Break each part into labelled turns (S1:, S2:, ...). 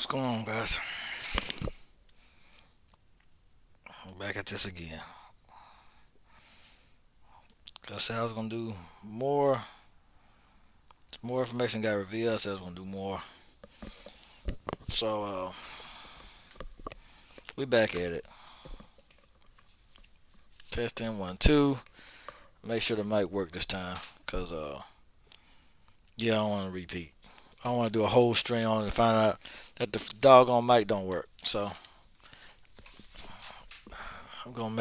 S1: going on, guys? Back at this again. I said I was gonna do more. More information got revealed. I said I was gonna do more. So we back at it. Testing 1 2. Make sure the mic work this time, cause yeah, I don't want to repeat. I don't want to do a whole string on it and find out that the doggone mic don't work. So I'm gonna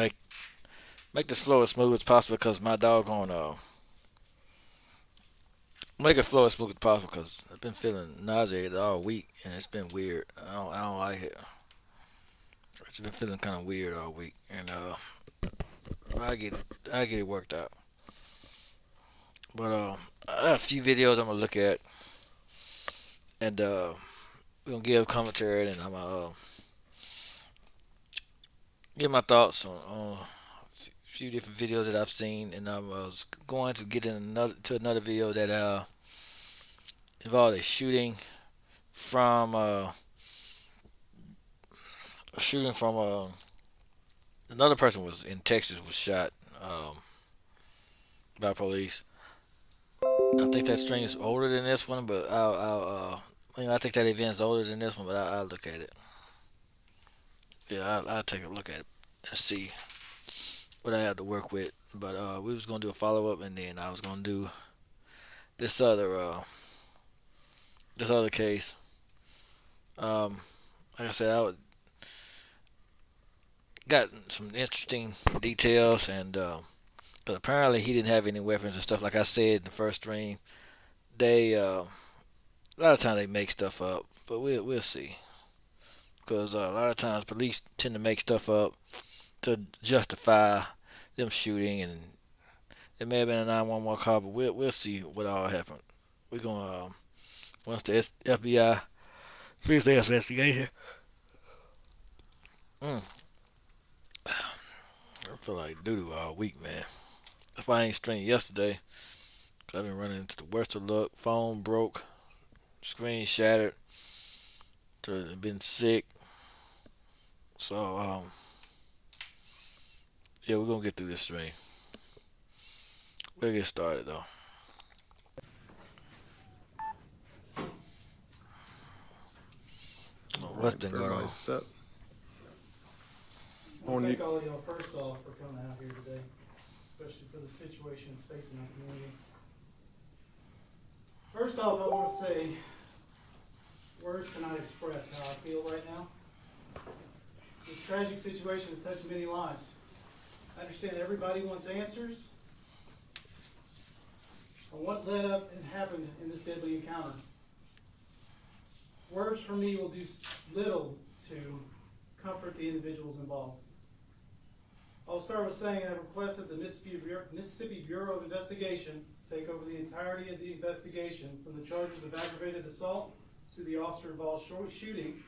S1: make this flow as smooth as possible because my doggone make it flow as smooth as possible because I've been feeling nauseated all week and it's been weird. I don't like it. It's been feeling kind of weird all week, and I get it worked out. But I have a few videos I'm gonna look at, and we're gonna give commentary, and I'm gonna give my thoughts on a few different videos that I've seen, and I was going to get in another video that involved from uh, a shooting from another person was in Texas was shot by police. I think that string is older than this one, but I think that event's older than this one, but I'll look at it. Yeah, I'll take a look at it and see what I have to work with. But we was gonna do a follow up, and then I was gonna do this other uh, this other case. Um, like I said, got some interesting details, and but apparently he didn't have any weapons and stuff. Like I said in the first stream, they a lot of times they make stuff up, but we'll see. Because a lot of times police tend to make stuff up to justify them shooting, and it may have been a 911 call, but we'll see what all happened. We're gonna once the FBI finishes their investigation. Mm, I feel like doo doo all week, man. That's why I ain't streamed yesterday. Cause I've been running into the worst of luck. Phone broke, screen shattered, to been sick. So yeah, we're gonna get through this stream. We'll get started though.
S2: All
S1: What's
S2: right,
S1: been
S2: if
S1: going on?
S2: everybody's set.
S3: I want to thank all of y'all first off for coming out here today, especially for the situation that's facing our community. First off, I want to say, words cannot express how I feel right now. This tragic situation has touched many lives. I understand everybody wants answers on what led up and happened in this deadly encounter. Words from me will do little to comfort the individuals involved. I'll start with saying I requested the Mississippi Bureau of Investigation take over the entirety of the investigation from the charges of aggravated assault to the officer-involved shooting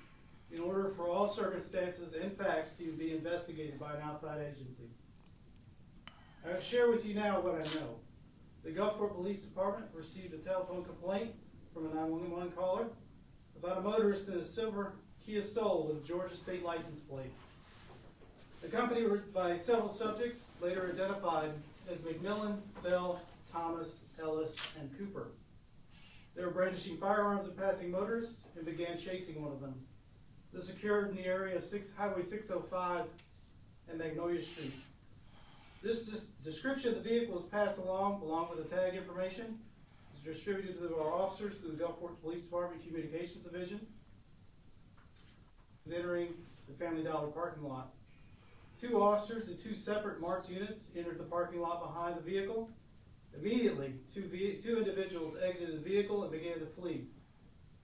S3: in order for all circumstances and facts to be investigated by an outside agency. I will share with you now what I know. The Gulfport Police Department received a telephone complaint from a 911 caller about a motorist in a silver Kia Soul with a Georgia state license plate. Accompanied by several subjects later identified as McMillan, Bell, Thomas, Ellis, and Cooper. They were brandishing firearms and passing motorists and began chasing one of them. This occurred in the area of Highway 605 and Magnolia Street. This description of the vehicle was passed along with the tag information. It was distributed to our officers through the Gulfport Police Department Communications Division. It was entering the Family Dollar parking lot. Two officers in two separate marked units entered the parking lot behind the vehicle. Immediately, two individuals exited the vehicle and began to flee.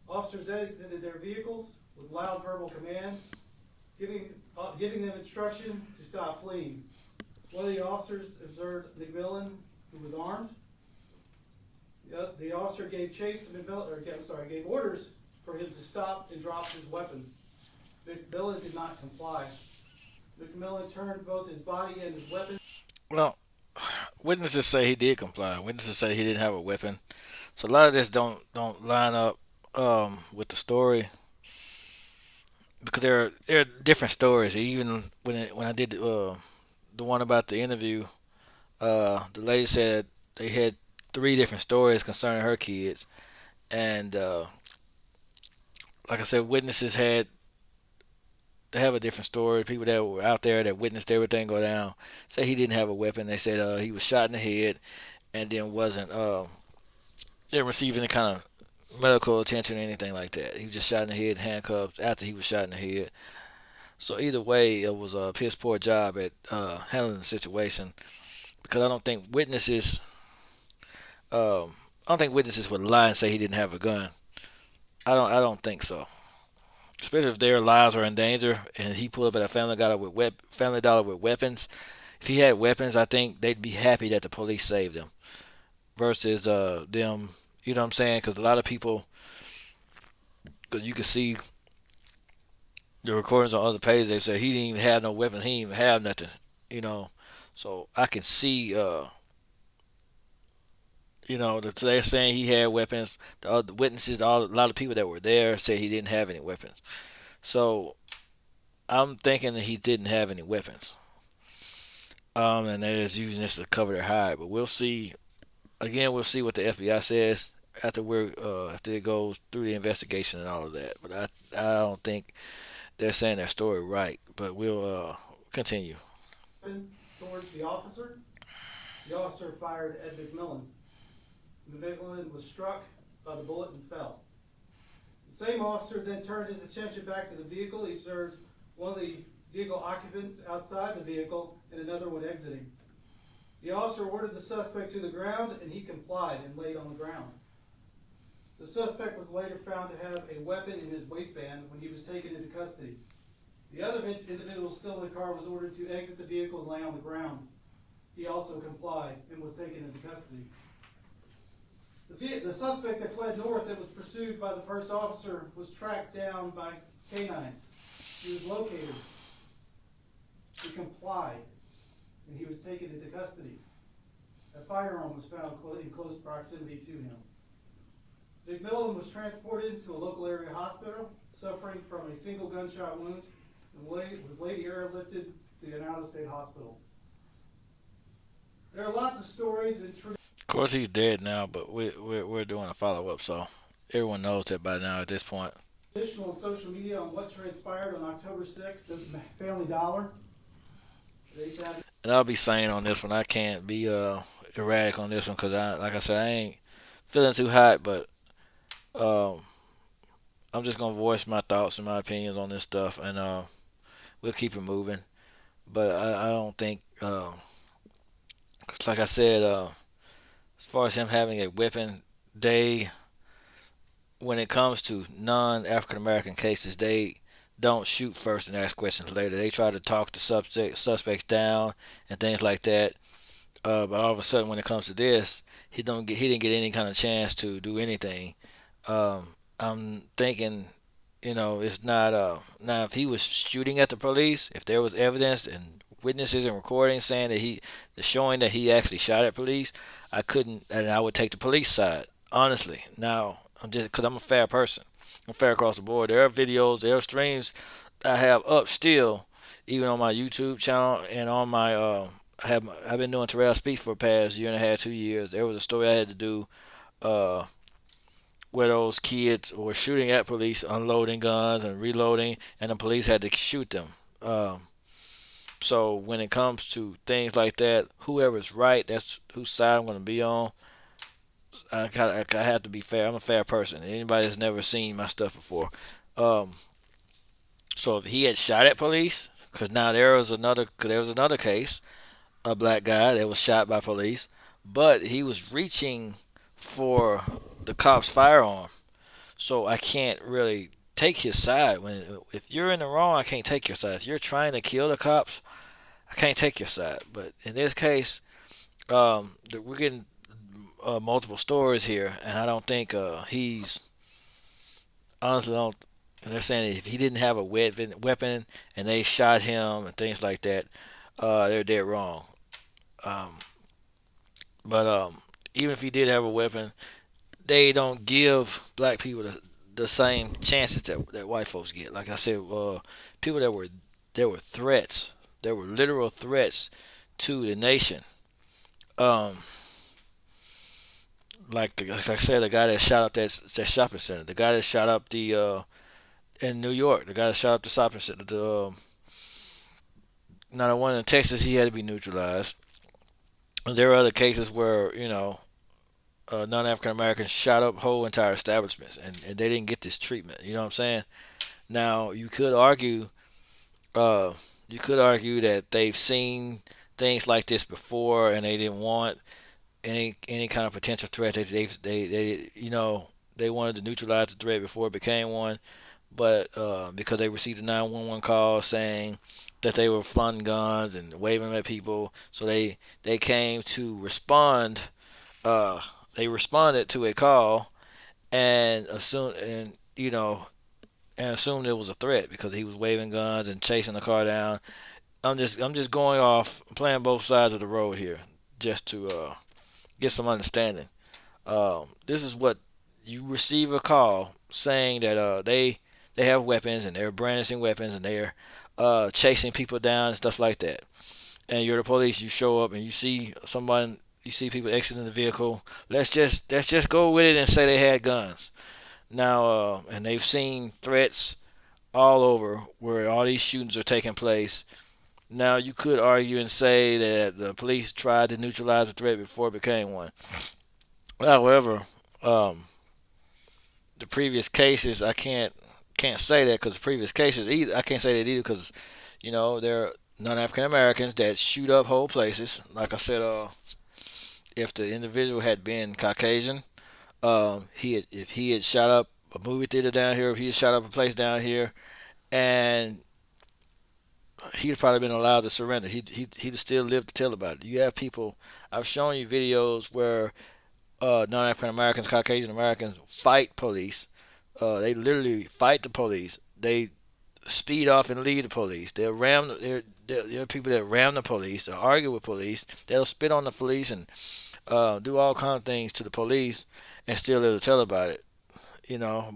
S3: Officers exited their vehicles with loud verbal commands, giving them instruction to stop fleeing. One of the officers observed McMillan, who was armed. The officer gave gave orders for him to stop and drop his weapon. McMillan did not comply. McMillan turned both his body and his weapon.
S1: Well, witnesses say he did comply. Witnesses say he didn't have a weapon. So a lot of this don't line up with the story. because there are different stories. Even when I did the one about the interview, the lady said they had three different stories concerning her kids, and like I said, witnesses had they have a different story. People that were out there that witnessed everything go down say he didn't have a weapon. They said he was shot in the head and then wasn't didn't receive any kind of medical attention or anything like that. He was just shot in the head, handcuffed after he was shot in the head. So either way, it was a piss poor job at handling the situation because I don't think witnesses would lie and say he didn't have a gun. I don't think so. Especially if their lives are in danger and he pulled up at a Family Dollar with weapons. If he had weapons, I think they'd be happy that the police saved him versus them. You know what I'm saying? Because a lot of people, because you can see the recordings on other pages, they say he didn't even have no weapons. He didn't even have nothing. You know, so I can see. They're saying he had weapons. The other witnesses, a lot of people that were there, said he didn't have any weapons. So I'm thinking that he didn't have any weapons. And they're just using this to cover their hide. But we'll see. Again, we'll see what the FBI says after it goes through the investigation and all of that. But I don't think they're saying their story right. But we'll continue.
S3: Towards the officer fired at McMillan. McMillan was struck by the bullet and fell. The same officer then turned his attention back to the vehicle. He observed one of the vehicle occupants outside the vehicle and another one exiting. The officer ordered the suspect to the ground, and he complied and laid on the ground. The suspect was later found to have a weapon in his waistband when he was taken into custody. The other individual still in the car was ordered to exit the vehicle and lay on the ground. He also complied and was taken into custody. The suspect that fled north that was pursued by the first officer was tracked down by canines. He was located. He complied, and he was taken into custody. A firearm was found in close proximity to him. McMillan was transported to a local area hospital, suffering from a single gunshot wound, and was later airlifted to an out-of-state hospital. There are lots of stories and
S1: Of course, he's dead now, but we're doing a follow up, so everyone knows that by now at this point.
S3: additional on social media on what transpired on October 6th at the Family Dollar. They found
S1: And I'll be saying on this one, I can't be erratic on this one because like I said, I ain't feeling too hot, but um, I'm just gonna voice my thoughts and my opinions on this stuff, and we'll keep it moving. But I don't think, 'cause like I said, as far as him having a weapon, they when it comes to non-African American cases, they don't shoot first and ask questions later. They try to talk the suspects down and things like that. But all of a sudden, when it comes to this, he didn't get any kind of chance to do anything. I'm thinking, it's not now if he was shooting at the police, if there was evidence and witnesses and recordings saying that showing that he actually shot at police, I couldn't, and I would take the police side honestly. Now I'm just because I'm a fair person. I'm fair across the board. There are videos, there are streams I have up still, even on my YouTube channel and on my I've been doing Terrell Speaks for the past year and a half, 2 years. There was a story I had to do uh, where those kids were shooting at police, unloading guns and reloading, and the police had to shoot them. Um, so when it comes to things like that, whoever's right, that's whose side I'm going to be on. I have to be fair. I'm a fair person. Anybody that's never seen my stuff before. Um, so if he had shot at police, because now there was another case, a black guy that was shot by police, but he was reaching for the cop's firearm. So I can't really take his side. If you're in the wrong, I can't take your side. If you're trying to kill the cops, I can't take your side. But in this case, we're getting multiple stories here, and I don't think he's honestly don't. They're saying if he didn't have a weapon and they shot him and things like that, they're dead wrong. Um, but even if he did have a weapon, they don't give black people the same chances that white folks get. Like I said, people that were there were threats. There were literal threats to the nation. Um, like I said, the guy that shot up that shopping center, the guy that shot up the in New York, the guy that shot up the shopping center, now the one in Texas, he had to be neutralized. There are other cases where non-African Americans shot up whole entire establishments, and they didn't get this treatment. You know what I'm saying? Now uh, you could argue that they've seen things like this before, and they didn't want any kind of potential threat. They wanted to neutralize the threat before it became one, but because they received a 911 call saying that they were flaunting guns and waving them at people, so they came to respond. Uh, they responded to a call and assumed and assumed it was a threat because he was waving guns and chasing the car down. I'm just going off playing both sides of the road here just to get some understanding. This is what you receive a call saying that they have weapons and they're brandishing weapons and they're chasing people down and stuff like that. And you're the police. You show up and you see someone. You see people exiting the vehicle. Let's just go with it and say they had guns. Now, and they've seen threats all over where all these shootings are taking place. Now, you could argue and say that the police tried to neutralize the threat before it became one. However, um, the previous cases, I can't say that because the previous cases either I can't say that either because there are non-African Americans that shoot up whole places. Like I said, if the individual had been Caucasian, if he had shot up a movie theater down here, if he had shot up a place down here, and he'd probably been allowed to surrender. He'd still live to tell about it. You have people. I've shown you videos where non-African Americans, Caucasian Americans fight police. They literally fight the police. They speed off and leave the police. They'll ram. There are people that ram the police. They'll argue with police. They'll spit on the police and do all kinds of things to the police and still live to tell about it.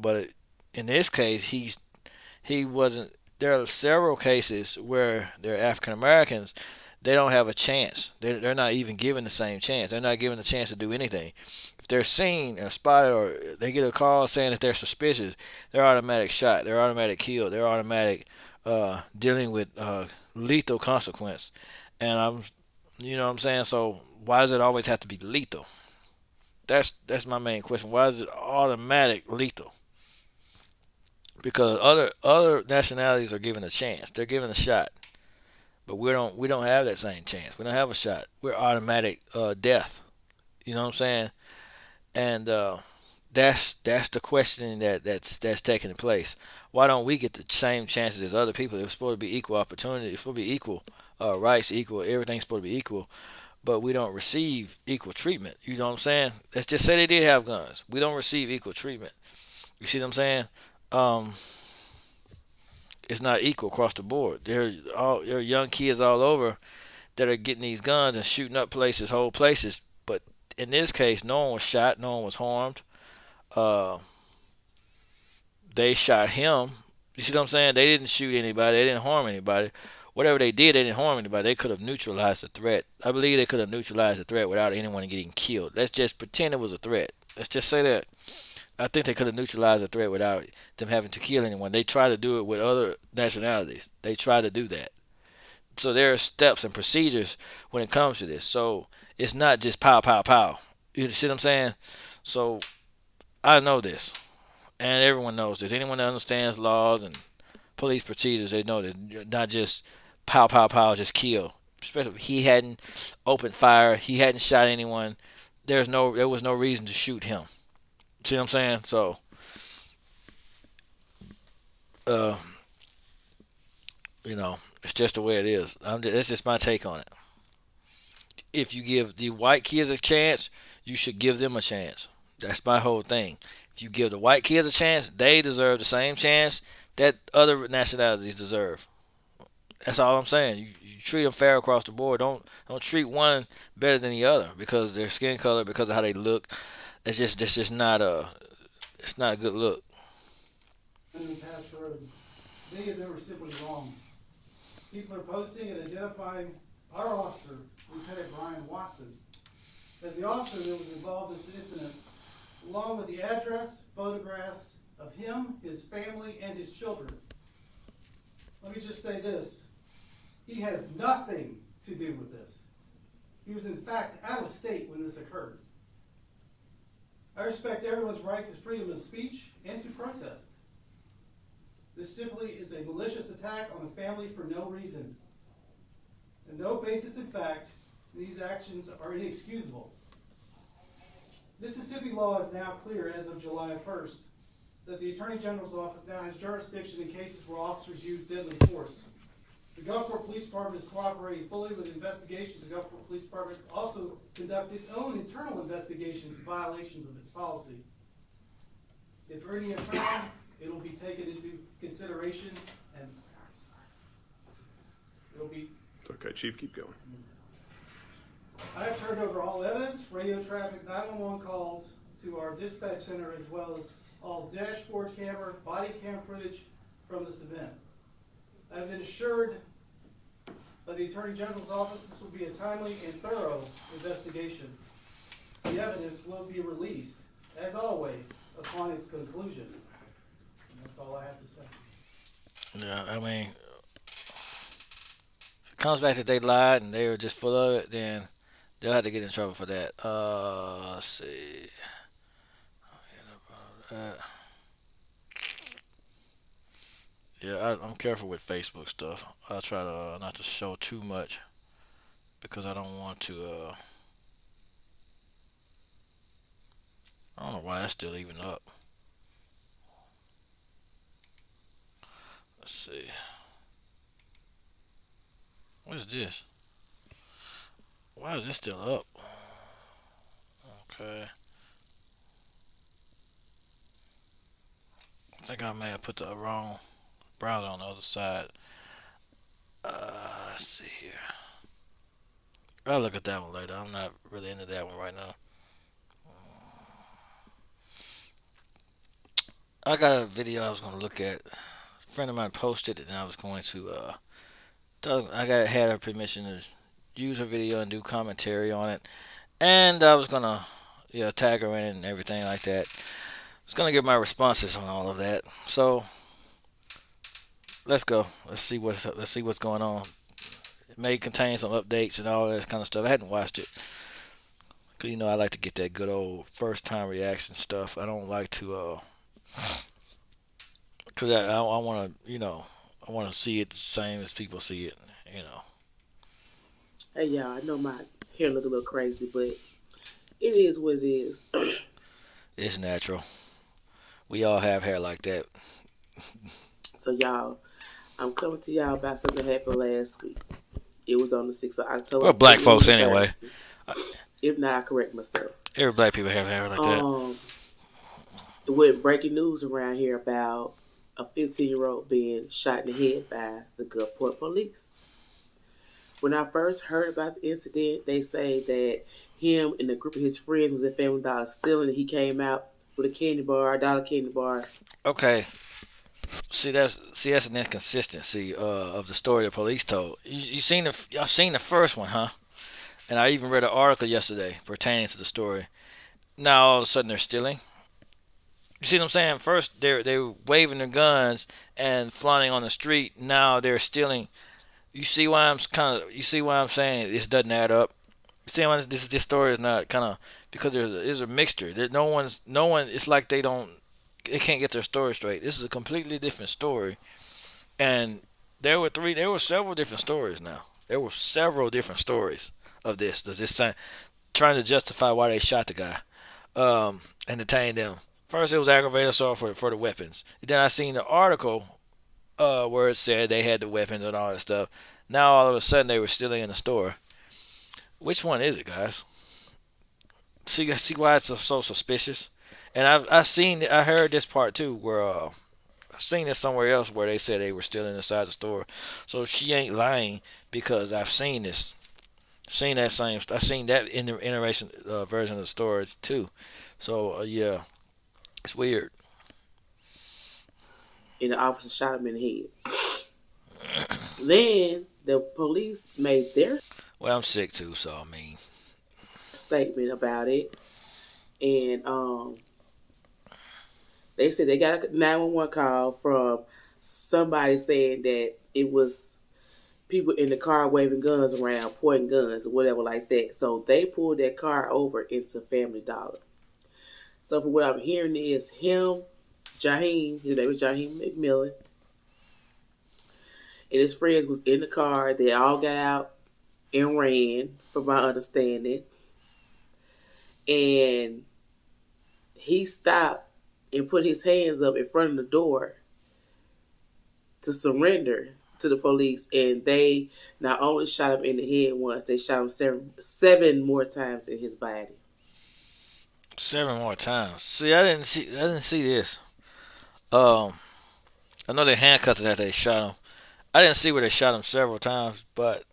S1: But in this case, he wasn't. There are several cases where they're African Americans. They don't have a chance. They're not even given the same chance. They're not given the chance to do anything. If they're seen or spotted or they get a call saying that they're suspicious, they're automatic shot. They're automatic killed. They're automatic dealing with lethal consequence. And you know what I'm saying. So why does it always have to be lethal? That's my main question. Why is it automatic lethal? Because other nationalities are given a chance. They're given a shot. But we don't have that same chance. We don't have a shot. We're automatic death. You know what I'm saying? And that's the questioning that's taking place. Why don't we get the same chances as other people? It's supposed to be equal opportunity. It's supposed to be equal rights, equal everything's supposed to be equal. But we don't receive equal treatment. You know what I'm saying? Let's just say they did have guns. We don't receive equal treatment. You see what I'm saying? Um, it's not equal across the board. There are young kids all over that are getting these guns and shooting up places, whole places. But in this case, no one was shot, no one was harmed. Uh, they shot him. You see what I'm saying? They didn't shoot anybody. They didn't harm anybody. Whatever they did, they didn't harm anybody. They could have neutralized the threat. I believe they could have neutralized the threat without anyone getting killed. Let's just pretend it was a threat. Let's just say that. I think they could have neutralized the threat without them having to kill anyone. They try to do it with other nationalities. They try to do that. So there are steps and procedures when it comes to this. So it's not just pow, pow, pow. You see what I'm saying? So I know this, and everyone knows this. Anyone that understands laws and police procedures, they know that not just pow, pow, pow, just kill. Especially if he hadn't opened fire, he hadn't shot anyone. There was no reason to shoot him. See what I'm saying? So, uh, it's just the way it is. That's just my take on it. If you give the white kids a chance, you should give them a chance. That's my whole thing. If you give the white kids a chance, they deserve the same chance that other nationalities deserve. That's all I'm saying. You treat them fair across the board. Don't treat one better than the other because their skin color, because of how they look. It's just not a good look.
S3: in the past road. Many of them are simply wrong. People are posting and identifying our officer, Lieutenant Brian Watson, as the officer that was involved in this incident, along with the address, photographs of him, his family, and his children. Let me just say this. He has nothing to do with this. He was in fact out of state when this occurred. I respect everyone's right to freedom of speech and to protest. This simply is a malicious attack on a family for no reason. And no basis in fact, these actions are inexcusable. Mississippi law is now clear as of July 1st that the Attorney General's office now has jurisdiction in cases where officers use deadly force. The Gulfport Police Department is cooperating fully with the investigation. The Gulfport Police Department also conducts its own internal investigation into violations of its policy. If any are found, it will be taken into consideration and it will be.
S2: It's okay, Chief, keep going.
S3: I have turned over all evidence, radio traffic, 911 calls to our dispatch center, as well as all dashboard camera, body cam footage from this event. I have been assured by the Attorney General's office this will be a timely and thorough investigation. The evidence will be released, as always, upon its conclusion. And that's all I have to say.
S1: Yeah, I mean, if it comes back that they lied and they were just full of it, then they'll have to get in trouble for that. Let's see. Uh, yeah, I'm careful with Facebook stuff. I try to not to show too much because I don't want to. I don't know why that's still even up. Let's see. What is this? Why is this still up? Okay. I think I may have put the wrong browser on the other side. Let's see here. I'll look at that one later. I'm not really into that one right now. I got a video I was going to look at. A friend of mine posted it, and I was going to. I had her permission to use her video and do commentary on it, and I was gonna, yeah, tag her in and everything like that. I was gonna give my responses on all of that. So let's go. Let's see what's going on. It may contain some updates and all that kind of stuff. I hadn't watched it because I like to get that good old first time reaction stuff. I don't like to because I want to I want to see it the same as people see it. You know.
S4: Hey y'all, I know my hair look a little crazy, but it is what it is.
S1: It's natural. We all have hair like that.
S4: So y'all, I'm coming to y'all about something that happened last week. It was on the 6th of October.
S1: We're black folks anyway.
S4: If not, I correct myself.
S1: Every black people have hair like that.
S4: With breaking news around here about a 15-year-old being shot in the head by the Gulfport police. When I first heard about the incident, they say that him and a group of his friends was at Family Dollar stealing, and he came out with a candy bar, a dollar candy bar.
S1: Okay. See that's an inconsistency of the story the police told. Y'all seen the first one, huh? And I even read an article yesterday pertaining to the story. Now all of a sudden they're stealing. You see what I'm saying? First they were waving their guns and flaunting on the street. Now they're stealing. You see why I'm saying this doesn't add up. You see why this story is not kind of because there's a mixture. No one. It's like they can't get their story straight. This is a completely different story, and there were several different stories. Now there were several different stories of this. Trying to justify why they shot the guy, and detained them. First, it was aggravated assault for the weapons. Then I seen the article where it said they had the weapons and all that stuff. Now all of a sudden they were stealing in the store. Which one is it, guys? See why it's so suspicious? And I heard this part too, where I've seen this somewhere else where they said they were stealing inside the store. So she ain't lying because I've seen this, I seen that in the iteration version of the story too. So yeah, it's weird.
S4: and the officer shot him in the head. Then the police made their
S1: Well, I'm sick too, so I mean,
S4: statement about it, and they said they got a 911 call from somebody saying that it was people in the car waving guns around, pointing guns or whatever like that. So they pulled that car over into Family Dollar. So from what I'm hearing is him, Jaheim, his name is Jaheim McMillan, and his friends was in the car. They all got out and ran, from my understanding. And he stopped and put his hands up in front of the door to surrender to the police. And they not only shot him in the head once, they shot him seven more times in his body.
S1: 7 more times. See, I didn't see this. Um, I know they handcuffed him after they shot him. I didn't see where they shot him several times, but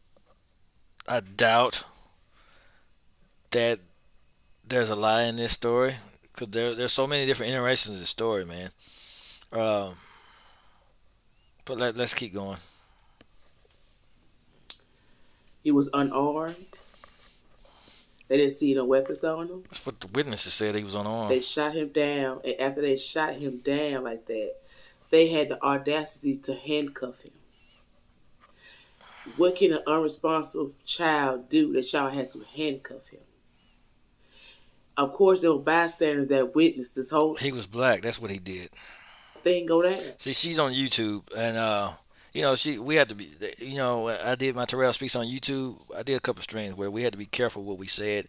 S1: I doubt that there's a lie in this story because there's so many different iterations of the story, man. Um, but let's keep going.
S4: He was unarmed. They didn't see no weapons on him.
S1: That's what the witnesses said. He was unarmed.
S4: They shot him down, and after they shot him down like that, they had the audacity to handcuff him. What can an unresponsible child do that y'all had to handcuff him? Of course, there were bystanders that witnessed this whole
S1: He was black. That's what he did.
S4: thing go down.
S1: See, she's on YouTube, and we had to be. I did my Terrell speaks on YouTube. I did a couple streams where we had to be careful what we said.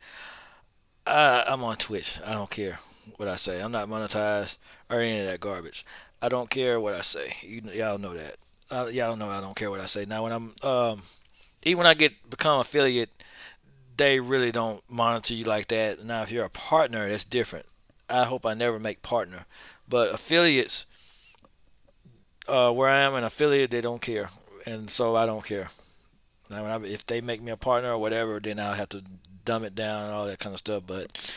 S1: I'm on Twitch. I don't care what I say. I'm not monetized or any of that garbage. I don't care what I say. Y'all know that. Y'all know I don't care what I say. Now, when I'm even when I become affiliate, they really don't monitor you like that. Now, if you're a partner, that's different. I hope I never make partner, but affiliates, where I am an affiliate, they don't care, and so I don't care. Now, if they make me a partner or whatever, then I'll have to dumb it down and all that kind of stuff. But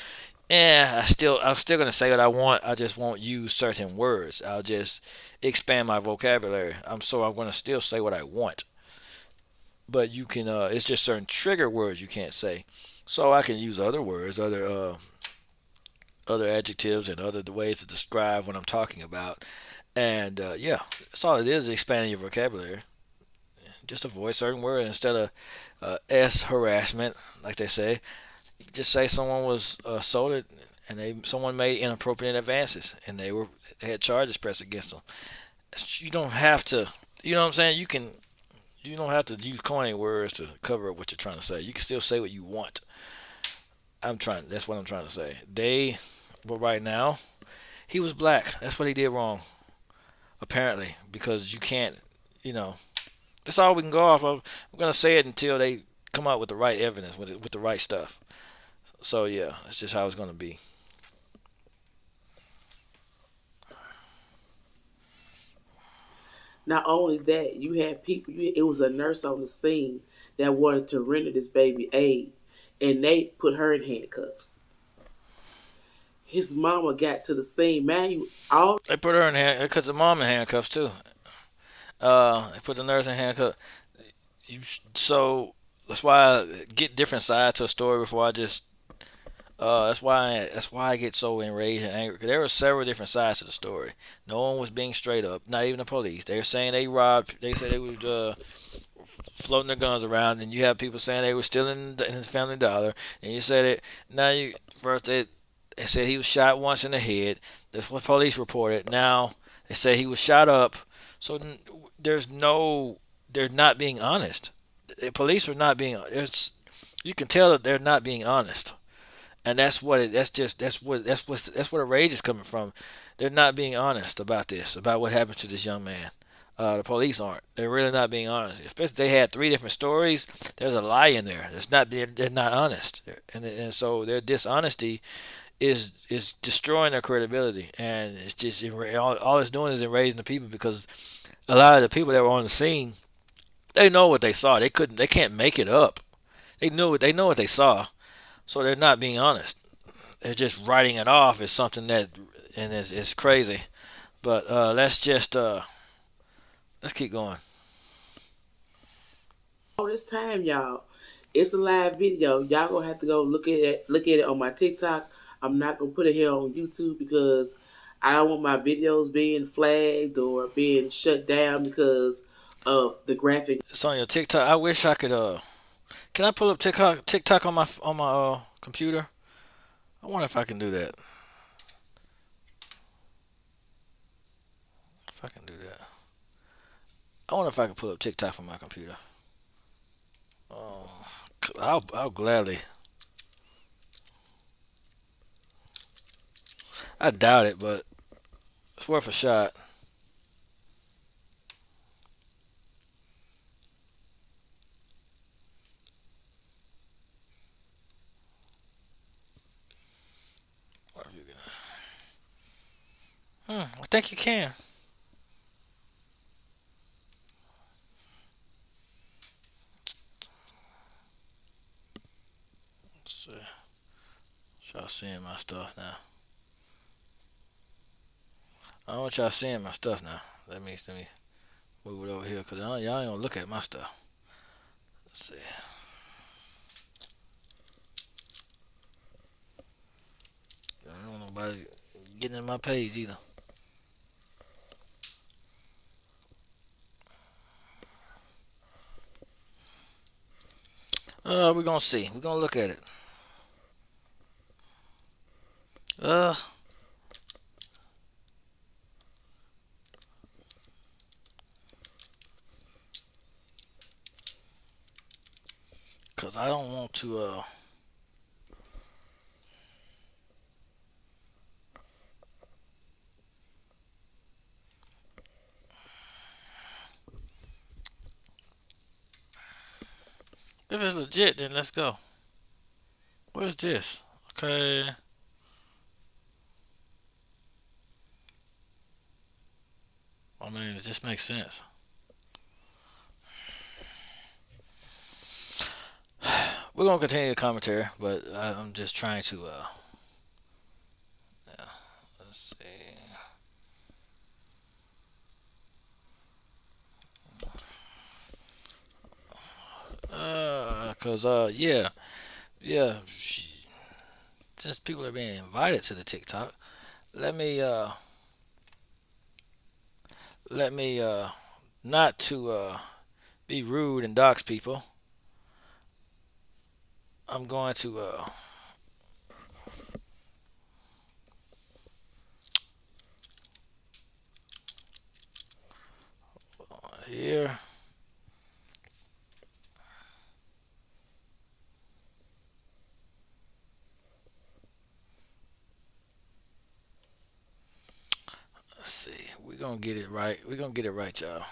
S1: I'm still gonna say what I want. I just won't use certain words. I'll just expand my vocabulary. I'm gonna still say what I want, but you can. It's just certain trigger words you can't say. So I can use other words, other adjectives, and other ways to describe what I'm talking about. And yeah, that's all it is expanding your vocabulary. Just avoid certain words instead of S harassment, like they say. Just say someone was assaulted and someone made inappropriate advances and they had charges pressed against them. You don't have to. You know what I'm saying? You don't have to use corny words to cover up what you're trying to say. You can still say what you want. That's what I'm trying to say. But right now, he was black. That's what he did wrong, apparently, because you can't. You know, that's all we can go off of. I'm gonna say it until they come out with the right evidence, with the right stuff. So yeah, that's just how it's gonna be.
S4: Not only that, you had people. It was a nurse on the scene that wanted to render this baby aid, and they put her in handcuffs. His mama got to the scene. Man, you all
S1: They put her in hand. They cut the mom in handcuffs too. They put the nurse in handcuffs. So that's why I get different sides to a story before I just. That's why I get so enraged and angry. 'Cause there were several different sides to the story. No one was being straight up. Not even the police. They were saying they robbed. They said they was floating their guns around, and you have people saying they were stealing in his Family Dollar. And you said it. Now you first they said he was shot once in the head. That's what police reported. Now they say he was shot up. So there's no. They're not being honest. The police are not being. You can tell that they're not being honest, and that's where the rage is coming from. They're not being honest about this, about what happened to this young man. The police aren't. They're really not being honest. Especially if they had three different stories. There's a lie in there. They're not honest, and so their dishonesty is destroying their credibility, and it's just all it's doing is erasing the people because a lot of the people that were on the scene, they know what they saw. They can't make it up. They know what they saw, so they're not being honest. They're just writing it off as something that, and it's crazy. But let's keep going.
S4: All this time, y'all. It's a live video. Y'all gonna have to go look at it on my TikTok. I'm not gonna put it here on YouTube because I don't want my videos being flagged or being shut down because of the graphic.
S1: It's on your TikTok. I wish I could. Can I pull up TikTok on my computer? I wonder if I can do that. If I can do that. I wonder if I can pull up TikTok from my computer. Oh, I'll gladly. I doubt it, but it's worth a shot. What if you can? I think you can. Let's see. Y'all seeing my stuff now. I don't want y'all seeing my stuff now. Let me move it over here because y'all ain't gonna look at my stuff. Let's see. I don't want nobody getting in my page either. We're gonna see. We're gonna look at it. Uh, cause I don't want to. If it's legit, then let's go. What is this? Okay. I mean, it just makes sense. We're gonna continue the commentary, but I'm just trying to. Yeah, let's see. Cause yeah, yeah. Since people are being invited to the TikTok, let me uh, let me not to be rude and dox people. I'm going to here. Let's see. We're gonna get it right. We're gonna get it right, y'all.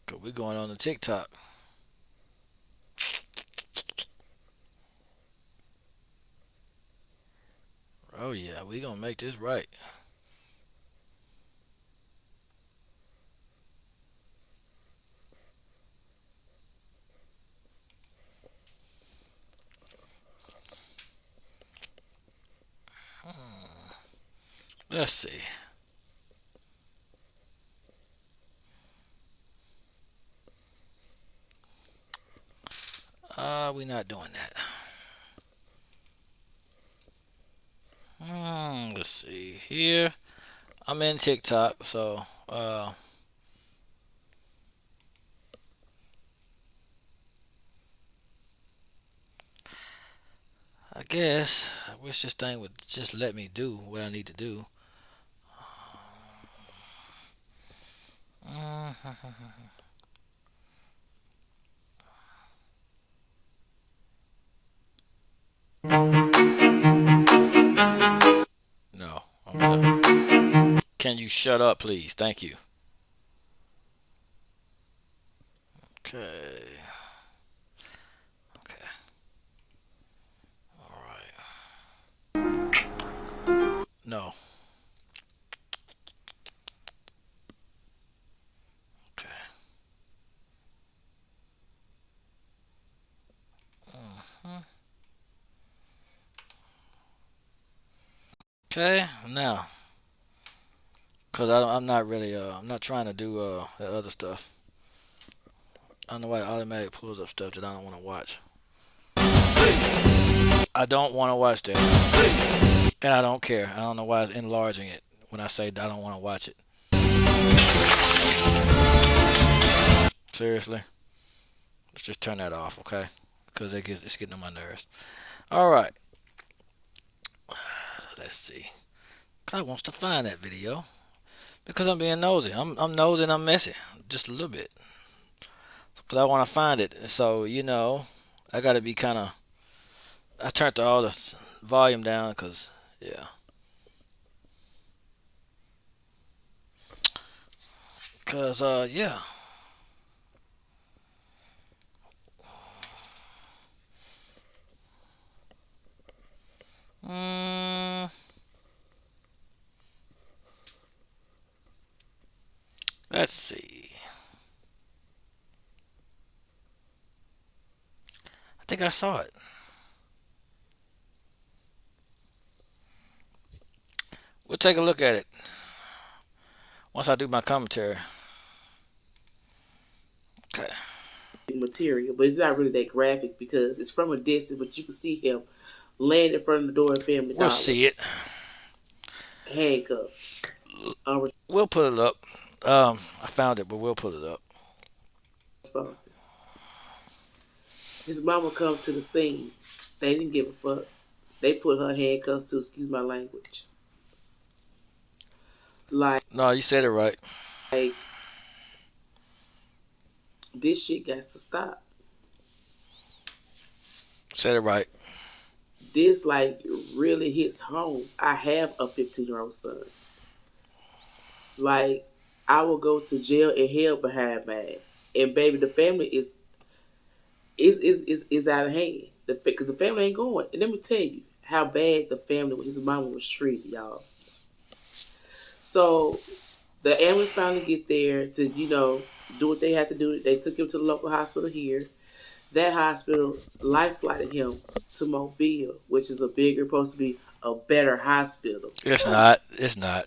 S1: Cause we're going on the TikTok. Oh yeah, we gonna make this right. Let's see. We not doing that. Let's see here. I'm in TikTok, so I guess I wish this thing would just let me do what I need to do. No. Okay. Can you shut up, please? Thank you. Okay. Okay. All right. No. Okay. Okay, now, cause I'm not really I'm not trying to do the other stuff. I don't know why it automatically pulls up stuff that I don't want to watch. I don't want to watch that, and I don't care. I don't know why it's enlarging it when I say I don't want to watch it. Seriously, let's just turn that off, okay? Because it's getting on my nerves. All right, let's see. I wants to find that video because I'm being nosy. I'm nosy and I'm messy, just a little bit. Because I want to find it. So I got to be kind of. I turned all the volume down because yeah. Cause yeah. Mm, let's see. I think I saw it. We'll take a look at it once I do my commentary. Okay.
S4: material, but it's not really that graphic because it's from a distance, but you can see him laying in front of the door of Family
S1: We'll
S4: Dollar,
S1: see it.
S4: handcuffed,
S1: We'll put it up. I found it, but we'll put it up.
S4: unresponsive. His mama come to the scene. They didn't give a fuck. They put her handcuffs to, excuse my language. Like,
S1: No, you said it right.
S4: this shit got to stop.
S1: Said it right.
S4: This really hits home. I have a 15-year-old son. Like, I will go to jail and hell behind mine. And baby, the family is out of hand. Because the family ain't going. And let me tell you how bad the family, his mama was treated, y'all. So the ambulance finally get there to, do what they had to do. They took him to the local hospital here. That hospital life flighted him to Mobile, which is supposed to be a better hospital.
S1: It's not. It's not.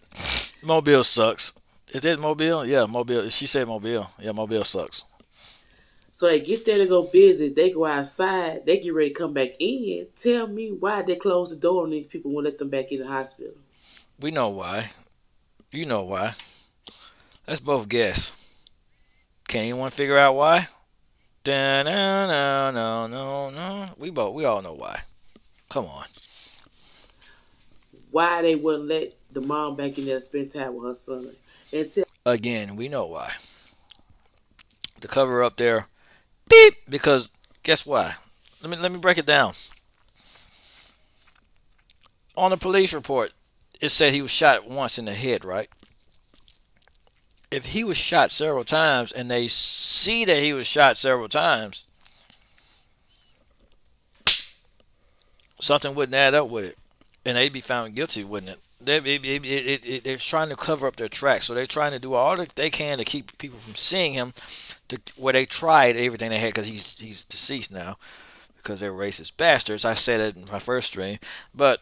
S1: Mobile sucks. Is it Mobile? Yeah, Mobile. She said Mobile. Yeah, Mobile sucks.
S4: So they get there to go visit. They go outside. They get ready to come back in. Tell me why they closed the door and these people won't let them back in the hospital.
S1: We know why. You know why. Let's both guess. Can anyone figure out why? No, no, no, no, no. We all know why. Come on.
S4: Why they wouldn't let the mom back in there to spend time with her son. And tell
S1: Again, we know why. The cover up there, beep. Because guess why? Let me break it down. On the police report, it said he was shot once in the head, right? If he was shot several times and they see that he was shot several times, something wouldn't add up with it, and they'd be found guilty, wouldn't it? They're trying to cover up their tracks, so they're trying to do all that they can to keep people from seeing him. Where they tried everything they had because he's deceased now because they're racist bastards. I said it in my first stream, but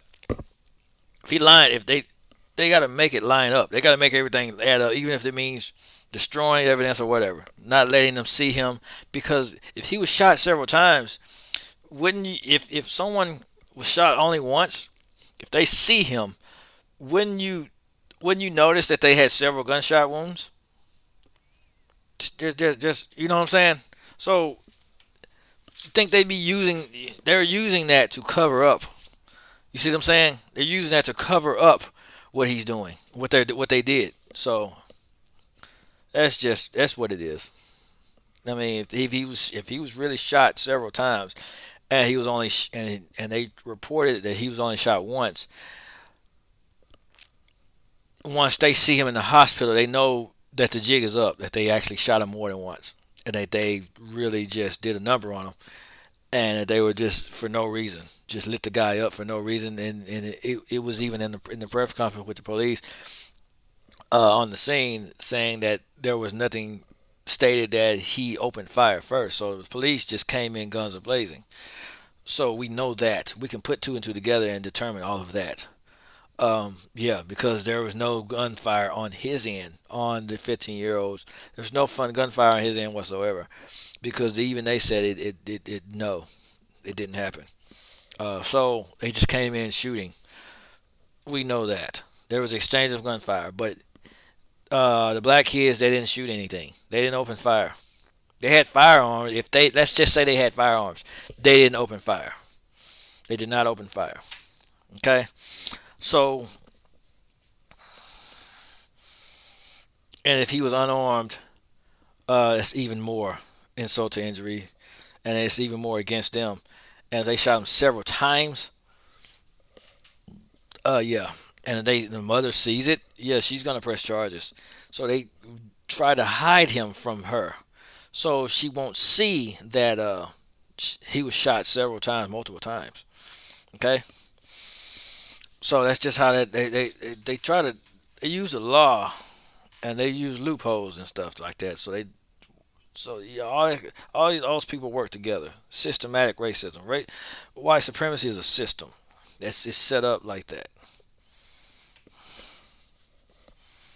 S1: if he lied, if they got to make it line up. They got to make everything add up, even if it means destroying evidence or whatever, not letting them see him. Because if he was shot several times, wouldn't you? If someone was shot only once, if they see him, wouldn't you notice that they had several gunshot wounds? Just you know what I'm saying. So you think they're using that to cover up. You see what I'm saying? They're using that to cover up what he's doing, what they did. So that's what it is. I mean, if he was really shot several times, and he was only and they reported that he was only shot once. Once they see him in the hospital, they know that the jig is up. That they actually shot him more than once, and that they really just did a number on him, and that they were just for no reason, just lit the guy up for no reason. And it was even in the press conference with the police on the scene saying that there was nothing stated that he opened fire first. So the police just came in guns a blazing. So we know that we can put two and two together and determine all of that. Yeah, because there was no gunfire on his end, on the 15-year-olds. There's no fun gunfire on his end whatsoever, because even they said no, it didn't happen. So they just came in shooting. We know that there was exchange of gunfire, but the black kids, they didn't shoot anything. They didn't open fire. They had firearms. If they, let's just say they had firearms, they didn't open fire. They did not open fire. Okay, so and if he was unarmed, it's even more insult to injury, and it's even more against them. And if they shot him several times, yeah, and the mother sees it, yeah, she's gonna press charges. So they try to hide him from her, so she won't see that he was shot several times, multiple times. Okay, so that's just how they try to they use the law and they use loopholes and stuff like that. So yeah, all those people work together. Systematic racism, right? White supremacy is a system that's it's set up like that.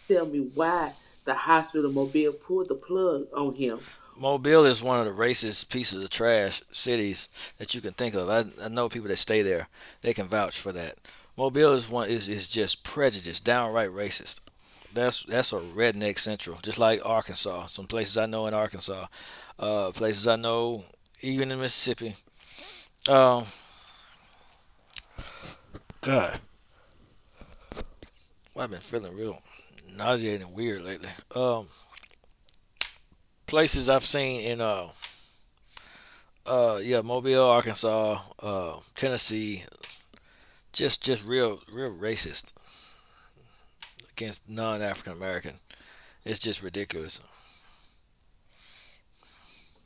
S4: Tell me why the hospital Mobile pulled the plug on him.
S1: Mobile is one of the racist pieces of trash cities that you can think of. I know people that stay there; they can vouch for that. Mobile is just prejudice, downright racist. That's a redneck central, just like Arkansas. Some places I know in Arkansas, places I know even in Mississippi. Um, God, well, I've been feeling real nauseating and weird lately. Places I've seen in yeah, Mobile, Arkansas, Tennessee, just real racist against non-African American. It's just ridiculous.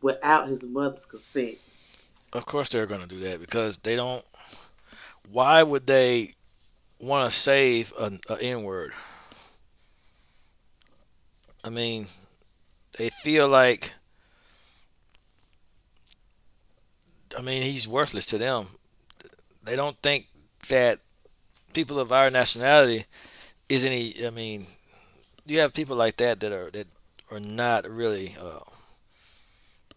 S4: Without his mother's consent.
S1: Of course they're going to do that because they don't. Why would they want to save a N word? I mean, they feel like. I mean, he's worthless to them. They don't think that people of our nationality is any. I mean, you have people like that are not really.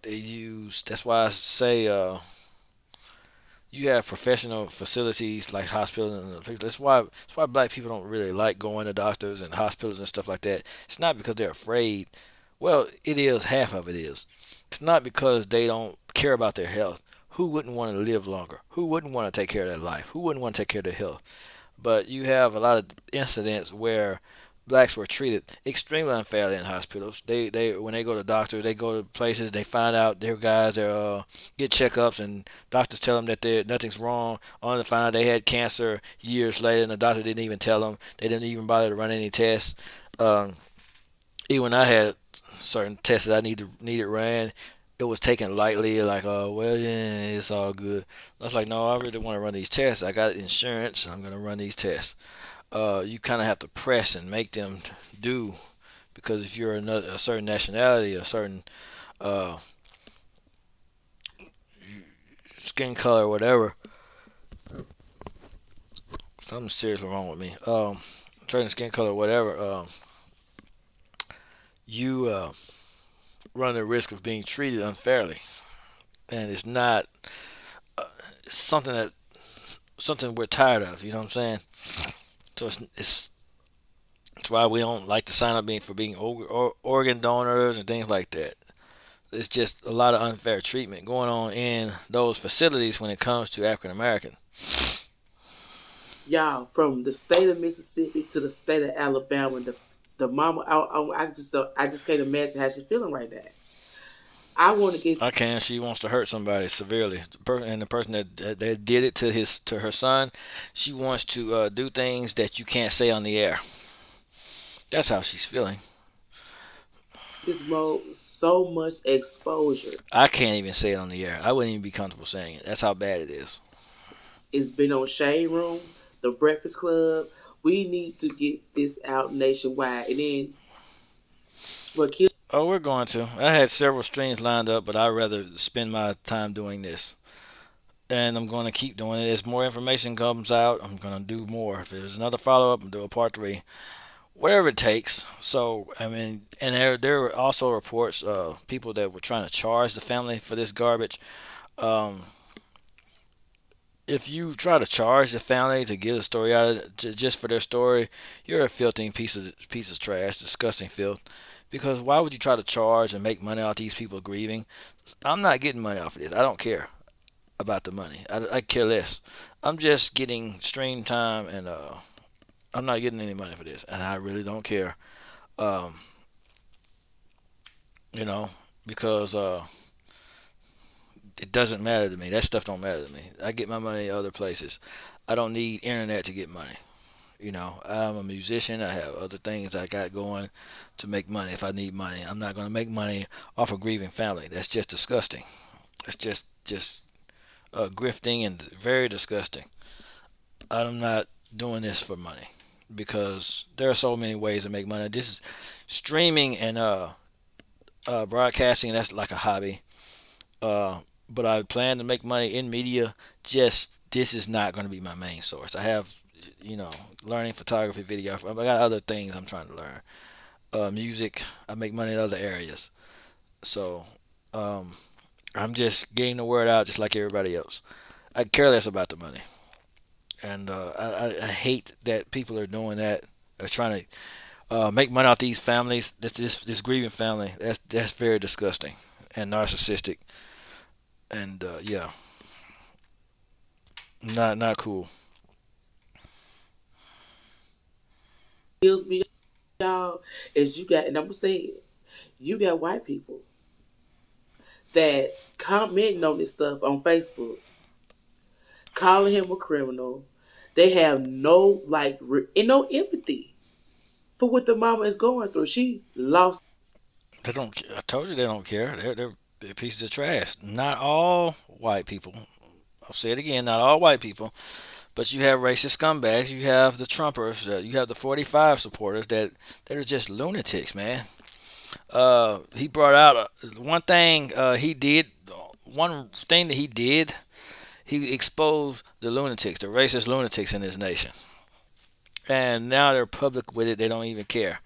S1: They use. That's why I say you have professional facilities like hospitals and that's why black people don't really like going to doctors and hospitals and stuff like that. It's not because they're afraid. Well, it is half of it is. It's not because they don't care about their health. Who wouldn't want to live longer? Who wouldn't want to take care of their life? Who wouldn't want to take care of their health? But you have a lot of incidents where blacks were treated extremely unfairly in hospitals. They when they go to doctors, they go to places, they find out their guys they get checkups, and doctors tell them that nothing's wrong. Only to find out they had cancer years later, and the doctor didn't even tell them. They didn't even bother to run any tests. Um, Even when I had certain tests that I needed ran, it was taken lightly. Like, oh well, yeah, it's all good. I was like, no, I really want to run these tests. I got insurance. I'm gonna run these tests. You kind of have to press and make them do because if you're a certain nationality, a certain uh, skin color, whatever, something's seriously wrong with me. Certain skin color, whatever, you run the risk of being treated unfairly, and it's not uh, it's something we're tired of. You know what I'm saying? So it's why we don't like to sign up being organ donors and things like that. It's just a lot of unfair treatment going on in those facilities when it comes to African American.
S4: Y'all, from the state of Mississippi to the state of Alabama, the mama, I just can't imagine how she's feeling right now. I want to get
S1: I can. She wants to hurt somebody severely. And the person that did it to her son, she wants to do things that you can't say on the air. That's how she's feeling.
S4: this mode so much exposure.
S1: I can't even say it on the air. I wouldn't even be comfortable saying it. That's how bad it is.
S4: It's been on Shade Room, the Breakfast Club. We need to get this out nationwide. And then, well,
S1: Oh, we're going to. I had several streams lined up, but I'd rather spend my time doing this. and I'm going to keep doing it. As more information comes out, I'm going to do more. If there's another follow up, I'm do a part three, whatever it takes. So I mean, and there were also reports of people that were trying to charge the family for this garbage. Um, if you try to charge the family to get a story out of it, just for their story, you're a filthy piece of trash, disgusting filth. Because why would you try to charge and make money off these people grieving? I'm not getting money off of this. I don't care about the money. I care less. I'm just getting stream time, and I'm not getting any money for this, and I really don't care. Um, you know, because it doesn't matter to me. That stuff don't matter to me. I get my money other places. I don't need internet to get money. I'm a musician. I have other things I got going to make money if I need money. I'm not going to make money off a grieving family. That's just disgusting. That's just grifting and very disgusting. I'm not doing this for money because there are so many ways to make money. This is streaming and broadcasting. That's like a hobby. But I plan to make money in media. Just this is not going to be my main source. I have, you know, learning photography, videography. I got other things I'm trying to learn. Music. I make money in other areas. So um, I'm just getting the word out, just like everybody else. I care less about the money, and I hate that people are doing that. They're trying to make money off these families. This grieving family. That's very disgusting and narcissistic. And yeah, not cool.
S4: Kills me, y'all, is you got, and I'm gonna say it, you got white people that's commenting on this stuff on Facebook, calling him a criminal. They have no and no empathy for what the mama is going through. She lost.
S1: They don't. I told you they don't care. They're pieces of trash. Not all white people. I'll say it again. Not all white people. But you have racist scumbags. You have the Trumpers. You have the 45 supporters that are just lunatics, man. He brought out one thing he did. One thing that he did. He exposed the lunatics, the racist lunatics in this nation, and now they're public with it. They don't even care.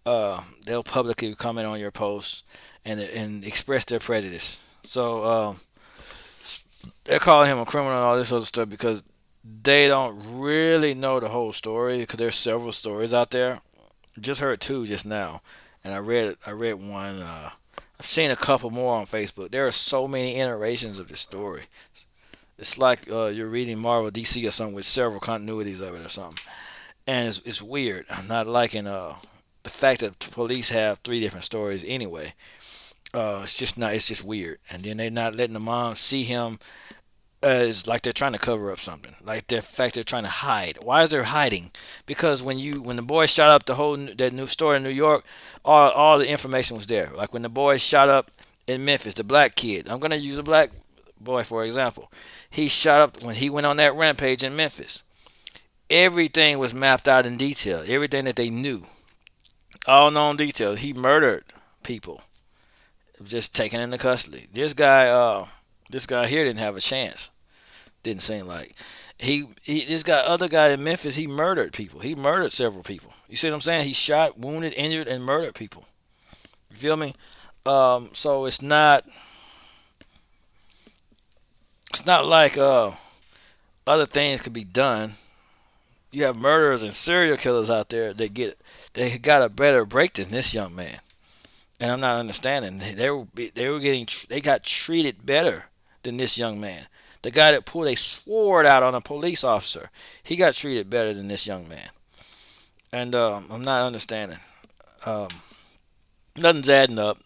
S1: They'll publicly comment on your posts and express their prejudice. So they're calling him a criminal and all this other stuff because they don't really know the whole story because there's several stories out there. Just heard two just now, and I read one. I've seen a couple more on Facebook. There are so many iterations of this story. It's like you're reading Marvel, DC, or something with several continuities of it or something, and it's weird. I'm not liking the fact that the police have three different stories anyway. It's just not. It's just weird. And then they're not letting the mom see him. It's like they're trying to cover up something. Like the fact they're trying to hide. Why is there hiding? Because when the boys shot up the whole that new store in New York, all the information was there. Like when the boys shot up in Memphis, the black kid. I'm gonna use a black boy for example. He shot up when he went on that rampage in Memphis. Everything was mapped out in detail. Everything that they knew, all known details. He murdered people, just taken into custody. This guy here didn't have a chance. Didn't seem like this guy, other guy in Memphis. He murdered people. He murdered several people. You see what I'm saying? He shot, wounded, injured, and murdered people. You feel me? So it's not like other things could be done. You have murderers and serial killers out there that they got a better break than this young man. And I'm not understanding. They got treated better than this young man. The guy that pulled a sword out on a police officer, he got treated better than this young man. And I'm not understanding. Um, Nothing's adding up.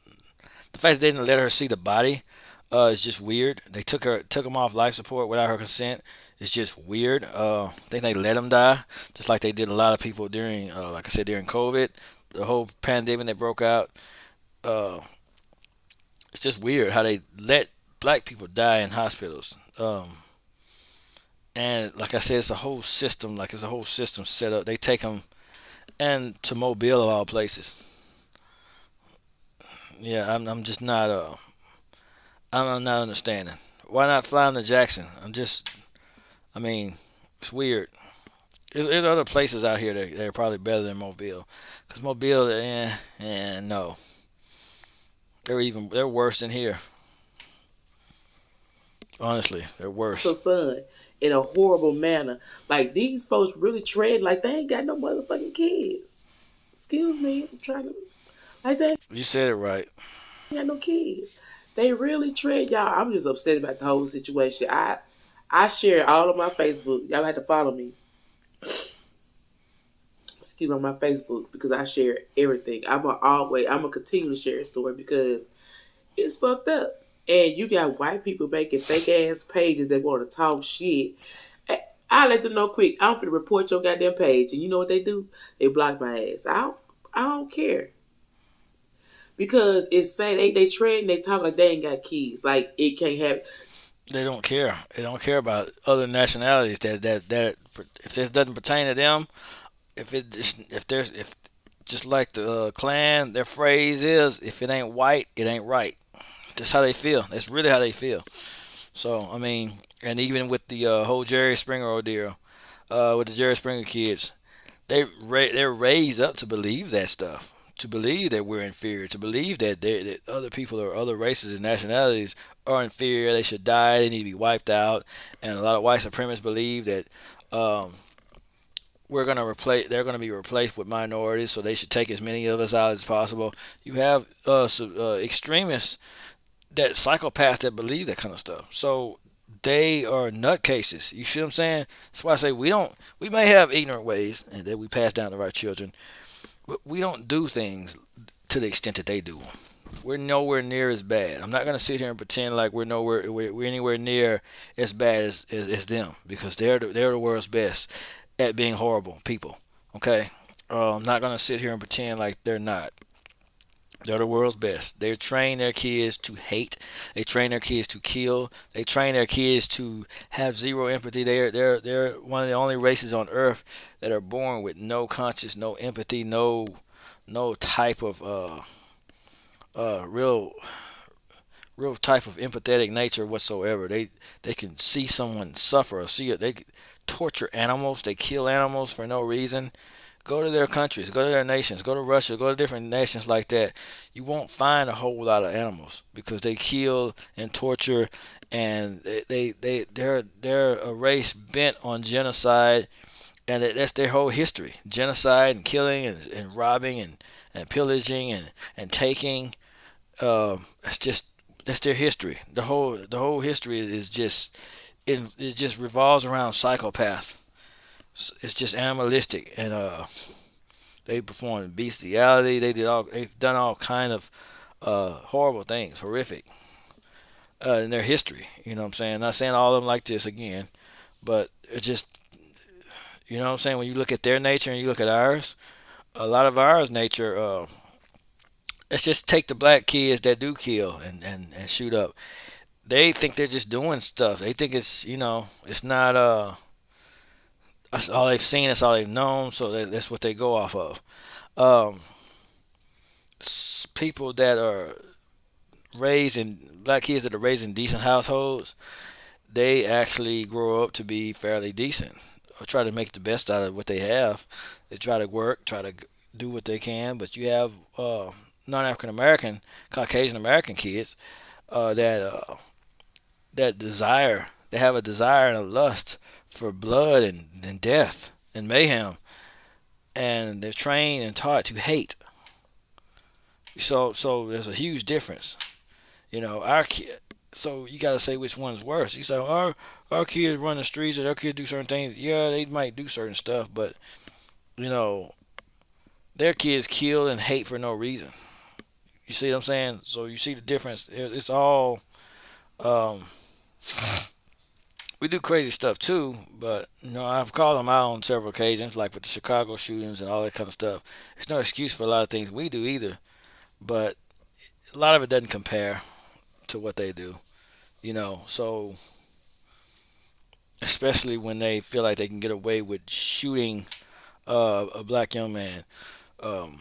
S1: The fact that they didn't let her see the body is just weird. They took him off life support without her consent. It's just weird. I think they let him die, just like they did a lot of people during, like I said, during COVID, the whole pandemic that broke out. Uh, it's just weird how they let black people die in hospitals. And like I said, it's a whole system. Like it's a whole system set up. They take them and to Mobile of all places. Yeah, I'm just not. I'm not understanding. Why not fly them to Jackson? I mean, it's weird. There's other places out here that are probably better than Mobile, because Mobile, no, they're worse than here. Honestly, they're
S4: So,
S1: worse.
S4: son, in a horrible manner. Like these folks really tread like they ain't got no motherfucking kids. Excuse me, I'm trying to like they ain't
S1: You said it right.
S4: got no kids. They really tread y'all. I'm just upset about the whole situation. I share all of my Facebook. Y'all had to follow me. Excuse me, on my Facebook because I share everything. I'm gonna continue to share a story because it's fucked up. And you got white people making fake ass pages that want to talk shit. I let them know quick. I'm finna report your goddamn page, and you know what they do? They block my ass. I don't care because it's saying they tread and they talk like they ain't got kids. Like it can't happen.
S1: They don't care. They don't care about other nationalities. That if this doesn't pertain to them, if just like the Klan, their phrase is, if it ain't white, it ain't right. That's how they feel. That's really how they feel. So I mean, and even with the whole Jerry Springer ordeal, with the Jerry Springer kids, they're raised up to believe that stuff, to believe that we're inferior, to believe that other people or other races and nationalities are inferior. They should die. They need to be wiped out. And a lot of white supremacists believe that um, they're gonna be replaced with minorities, so they should take as many of us out as possible. You have extremists, that psychopaths that believe that kind of stuff. So they are nutcases. You see what I'm saying? That's why I say we may have ignorant ways that we pass down to our children, but we don't do things to the extent that they do them. We're nowhere near as bad. I'm not gonna sit here and pretend like we're anywhere near as bad as them, because they're the world's best at being horrible people. Okay, I'm not gonna sit here and pretend like they're not. They're the world's best. They train their kids to hate. They train their kids to kill. They train their kids to have zero empathy. They're one of the only races on Earth that are born with no conscience, no empathy, no type of real type of empathetic nature whatsoever. They can see someone suffer or see it. They torture animals. They kill animals for no reason. Go to their countries, go to their nations, go to Russia, go to different nations like that. You won't find a whole lot of animals because they kill and torture, and they're a race bent on genocide, and that's their whole history: genocide and killing and robbing and pillaging and taking. It's just that's their history. The whole history is just it just revolves around psychopath. It's just animalistic, and they performed bestiality. They've done all kind of horrible things, horrific, in their history. You know what I'm saying? Not saying all of them like this again, but it's just, you know what I'm saying. When you look at their nature and you look at ours, a lot of ours nature. Let's just take the black kids that do kill and shoot up. They think they're just doing stuff. They think it's not that's all they've seen, that's all they've known, so that's what they go off of. Um, People that are raised in black kids that are raised in decent households, they actually grow up to be fairly decent or try to make the best out of what they have. They try to work, try to do what they can, but you have non-African American, Caucasian American kids that desire, they have a desire and a lust for blood and death and mayhem, and they're trained and taught to hate. So there's a huge difference. Our kid. So you got to say which one's worse. You say our kids run the streets or our kids do certain things. Yeah, they might do certain stuff, but you know their kids kill and hate for no reason. You see what I'm saying? So you see the difference. It's all um, we do crazy stuff too, but I've called them out on several occasions, like with the Chicago shootings and all that kind of stuff. There's no excuse for a lot of things we do either, but a lot of it doesn't compare to what they do. So especially when they feel like they can get away with shooting a black young man, um,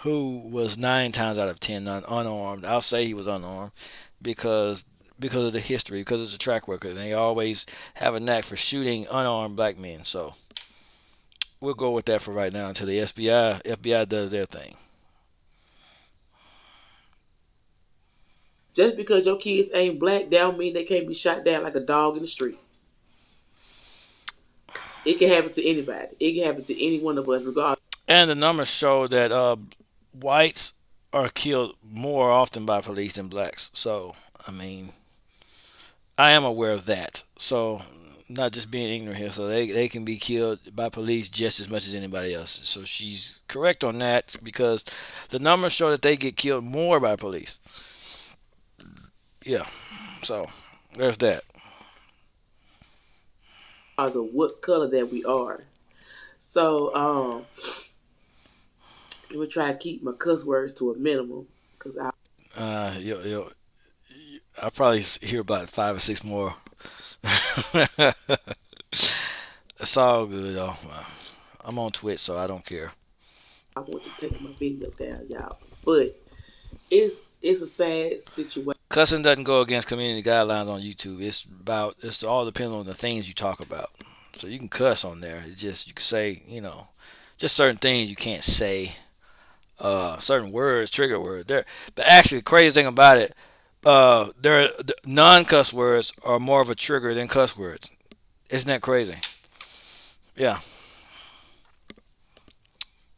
S1: who was 9 times out of 10 unarmed. I'll say he was unarmed because because of the history, because it's a track record. And they always have a knack for shooting unarmed black men. So we'll go with that for right now until the FBI does their thing.
S4: Just because your kids ain't black, that don't mean they can't be shot down like a dog in the street. It can happen to anybody. It can happen to any one of us, regardless.
S1: And the numbers show that whites are killed more often by police than blacks. So I mean, I am aware of that. So not just being ignorant here. So they can be killed by police just as much as anybody else. So she's correct on that because the numbers show that they get killed more by police. Yeah. So there's that.
S4: Of what color that we are. So I'm gonna try to keep my cuss words to a minimum because I
S1: Yo, I'll probably hear about 5 or 6 more. It's all good though. I'm on Twitch, so I don't care.
S4: I want to take my video down, y'all. But it's a sad situation.
S1: Cussing doesn't go against community guidelines on YouTube. It's all depends on the things you talk about. So you can cuss on there. It's just you can say, just certain things you can't say. Certain words, trigger words. There, but actually, the crazy thing about it, there non-cuss words are more of a trigger than cuss words. Isn't that crazy? Yeah,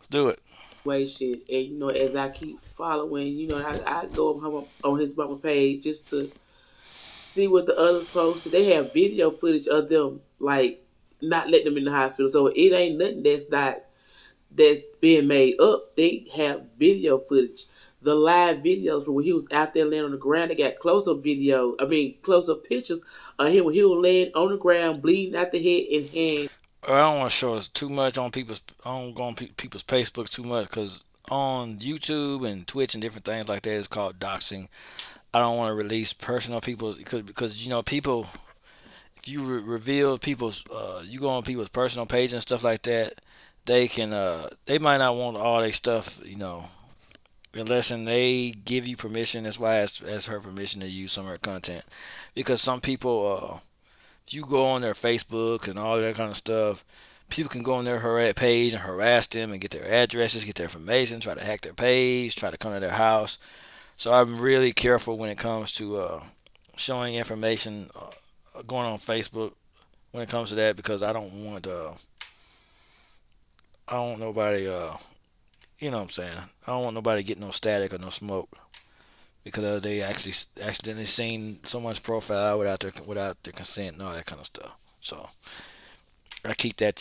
S1: let's do it.
S4: And as I keep following, I go on his mama page just to see what the others posted. They have video footage of them like not letting them in the hospital, so it ain't nothing that's being made up. They have video footage, the live videos from when he was out there laying on the ground. They got close up pictures of him when he was laying on the ground, bleeding out the head and hand.
S1: I don't want to show us too much on people's. I don't go on people's Facebook too much because on YouTube and Twitch and different things like that, it's called doxing. I don't want to release personal people because people. If you reveal people's, you go on people's personal page and stuff like that, they might not want all their stuff, unless and they give you permission. That's why I asked her permission to use some of her content, because some people, if you go on their Facebook and all that kind of stuff, people can go on their page and harass them and get their addresses, get their information, try to hack their page, try to come to their house. So I'm really careful when it comes to showing information going on Facebook when it comes to that because I don't want nobody you know what I'm saying, I don't want nobody getting no static or no smoke because they actually accidentally seen someone's profile without their consent and all that kind of stuff. So try to keep that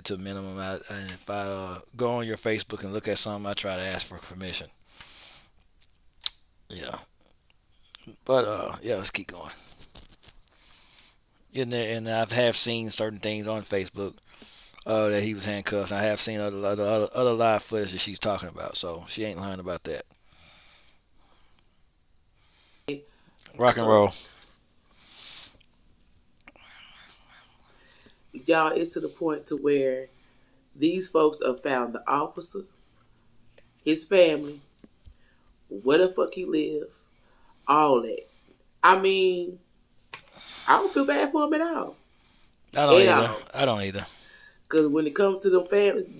S1: to a minimum. And if I go on your Facebook and look at something, I try to ask for permission. Yeah, but yeah, let's keep going. And I have seen certain things on Facebook that he was handcuffed. I have seen other live footage that she's talking about, so she ain't lying about that. Rock and roll.
S4: Y'all, it's to the point to where these folks have found the officer, his family, where the fuck he live, all that. I mean, I don't feel bad for him at all.
S1: I don't either. I don't either.
S4: Because when it comes to them families,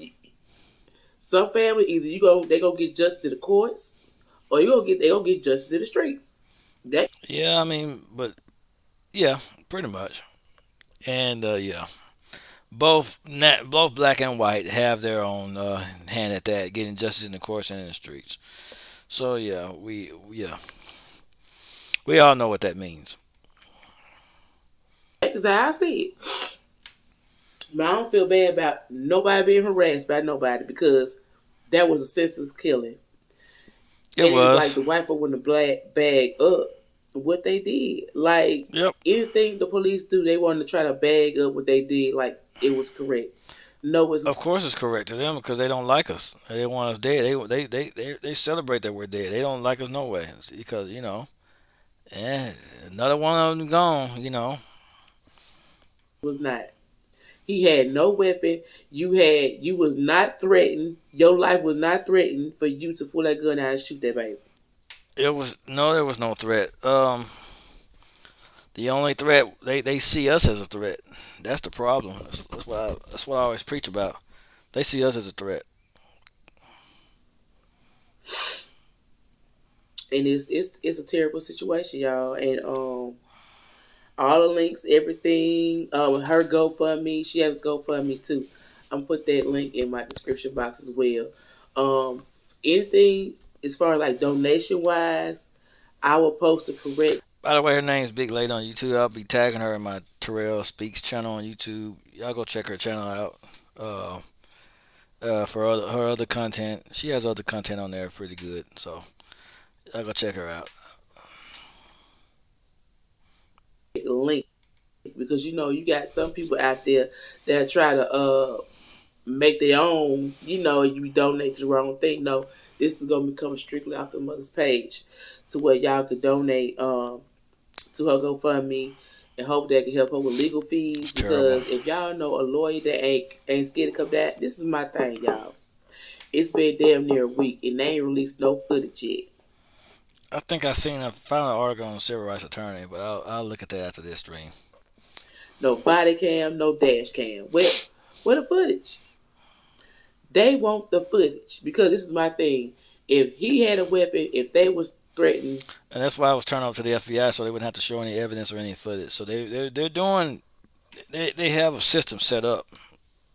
S4: some family either they gonna get justice in the courts, or they gonna get justice in the streets.
S1: Yeah, I mean, but yeah, pretty much. And yeah, both black and white have their own hand at that, getting justice in the courts and in the streets. So yeah, we all know what that means.
S4: That's how I see it. But I don't feel bad about nobody being harassed by nobody because that was a senseless killing.
S1: It
S4: And it's like
S1: was.
S4: the white folk when the black bag up what they did. Like
S1: Yep.
S4: anything the police do, they want to try to bag up what they did like it was correct. No, it's
S1: Of course, it's correct to them because they don't like us. They want us dead. They celebrate that we're dead. They don't like us no way because another one of them gone.
S4: was not. He had no weapon. You was not threatened. Your life was not threatened for you to pull that gun out and shoot that baby.
S1: There was no threat. The only threat they see us as a threat. That's the problem. That's what I always preach about. They see us as a threat.
S4: And it's a terrible situation, y'all. And all the links, everything. Her GoFundMe, she has GoFundMe too. I'm put that link in my description box as well. Um, Anything as far as like donation wise, I will post the correct
S1: By the way, her name's Big Lady on YouTube. I'll be tagging her in my Terrell Speaks channel on YouTube. Y'all go check her channel out. Uh, for her other content, she has other content on there pretty good. So y'all go check her out.
S4: link because you know you got some people out there that try to make their own. You know, you donate to the wrong thing. No, this is gonna become strictly off the mother's page, to where y'all could donate to her GoFundMe and hope that can help her with legal
S1: It's
S4: fees.
S1: terrible.
S4: Because if y'all know a lawyer that ain't scared to come down, this is my thing, y'all. It's been damn near a week and they ain't released no footage yet.
S1: I think I found an article on a civil rights attorney, but I'll look at that after this stream.
S4: No body cam, no dash cam. Where the footage? They want the footage because this is my thing. If he had a weapon, if they was threatened,
S1: And that's why I was turning over to the FBI so they wouldn't have to show any evidence or any footage. So they're doing they have a system set up.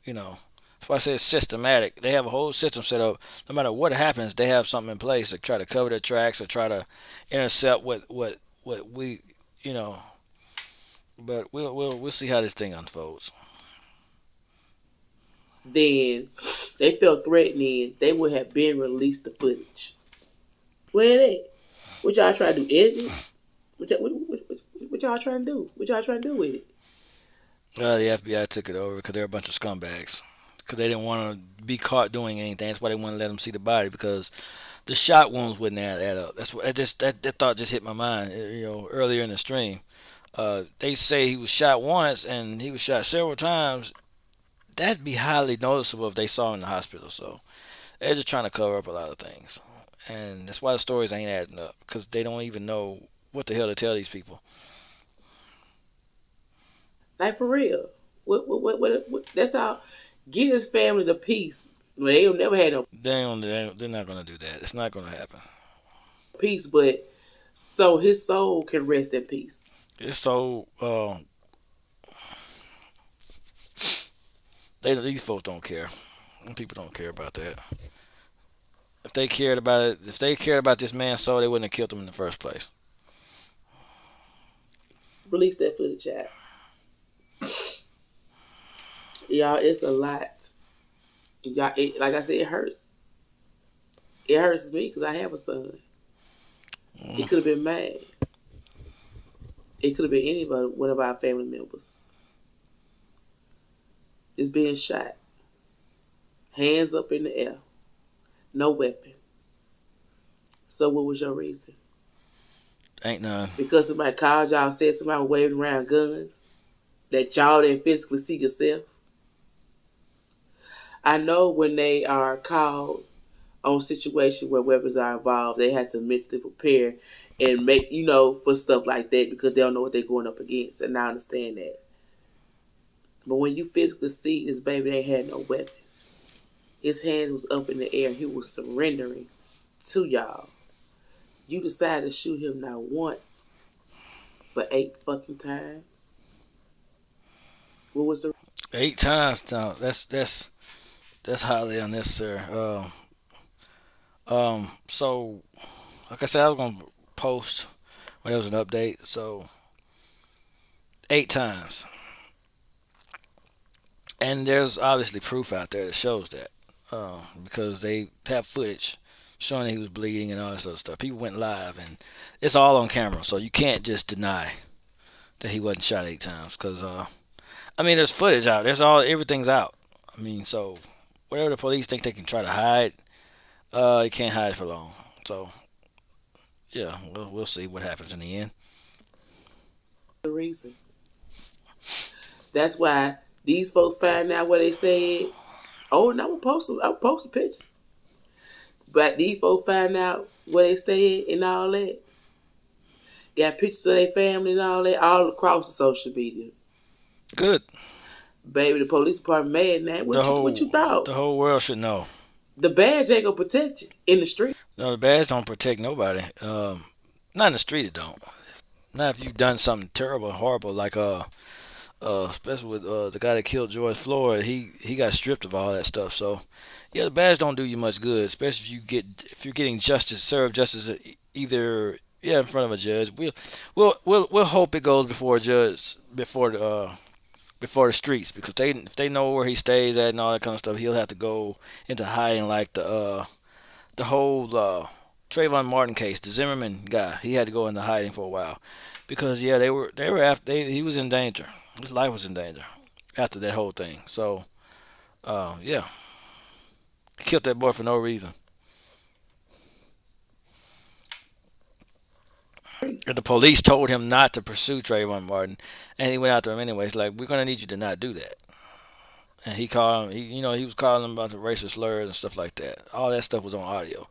S1: You know, that's why I say it's systematic. They have a whole system set up. No matter what happens, they have something in place to try to cover their tracks or try to intercept what we you know. But we'll see how this thing unfolds.
S4: then they felt threatening, they would have been released the footage. Where they? What y'all trying to do? Edit it? What y'all trying to do? What y'all trying to do with it?
S1: The FBI took it over because they're a bunch of scumbags. Because they didn't want to be caught doing anything. That's why they wanted to let them see the body because the shot wounds wouldn't add up. That's what that thought just hit my mind. Earlier in the stream, they say he was shot once and he was shot several times. That'd be highly noticeable if they saw him in the hospital. So they're just trying to cover up a lot of things, and that's why the stories ain't adding up because they don't even know what the hell to tell these people.
S4: Like for real. What that's all. Get his family the peace. Well, they don't never had no
S1: They're not gonna do that. It's not gonna happen.
S4: peace, but so his soul can rest in peace.
S1: It's so these folks don't care. People don't care about that. If they cared about this man's soul, they wouldn't have killed him in the first place.
S4: Release that footage out. Y'all, it's a lot. Y'all, like I said, it hurts. It hurts me because I have a son. It
S1: Mm.
S4: could have been mad. It could have been anybody, one of our family members. Is being shot. Hands up in the air. No weapon. So what was your reason?
S1: Ain't none.
S4: Because somebody called y'all, said somebody waving around guns that y'all didn't physically see yourself. I know when they are called on situations where weapons are involved, they have to mentally prepare and make, for stuff like that because they don't know what they're going up against. And I understand that. But when you physically see this baby, they had no weapon. His hand was up in the air. He was surrendering to y'all. You decided to shoot him not once, but 8 fucking times. What was the
S1: 8 times now. That's highly unnecessary. So like I said, I was gonna post when there was an update. So 8 times, and there's obviously proof out there that shows that because they have footage showing that he was bleeding and all this other stuff. People went live, and it's all on camera, so you can't just deny that he wasn't shot 8 times. Because I mean, there's footage out. Everything's out. I mean, so whatever the police think they can try to hide, they can't hide it for long. So yeah, we'll see what happens in the end.
S4: reason? That's why these folks find out what they said. Oh, and I will post the pictures. But these folks find out what they said and all that. Got pictures of their family and all that all across the social media.
S1: Good.
S4: Baby, the police department mad now.
S1: The
S4: What you
S1: whole
S4: thought?
S1: the whole world should know.
S4: The badge ain't gonna protect you in the street.
S1: No, the badge don't protect nobody. Not in the street, it don't. Not if you've done something terrible and horrible, like especially with the guy that killed George Floyd. He got stripped of all that stuff. So yeah, the badge don't do you much good, especially if you're getting justice, served justice either yeah in front of a judge. We'll hope it goes before a judge before the streets, because if they know where he stays at and all that kind of stuff, he'll have to go into hiding like the whole Trayvon Martin case, the Zimmerman guy. He had to go into hiding for a while because yeah, they were after he was in danger. His life was in danger after that whole thing. So yeah, he killed that boy for no reason. And the police told him not to pursue Trayvon Martin, and he went after him anyways. Like, we're gonna need you to not do that. And he called him. He was calling him about the racist slurs and stuff like that. All that stuff was on audio.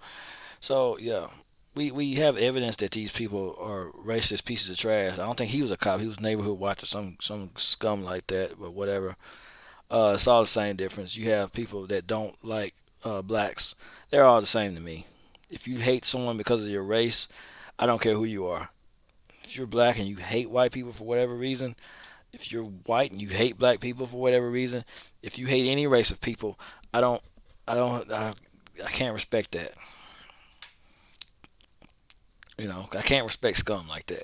S1: So yeah, we have evidence that these people are racist pieces of trash. I don't think he was a cop. He was a neighborhood watch or some scum like that. But whatever. It's all the same difference. You have people that don't like blacks. They're all the same to me. If you hate someone because of your race, I don't care who you are. If you're black and you hate white people for whatever reason, if you're white and you hate black people for whatever reason, if you hate any race of people, I don't, I can't respect that. I can't respect scum like that.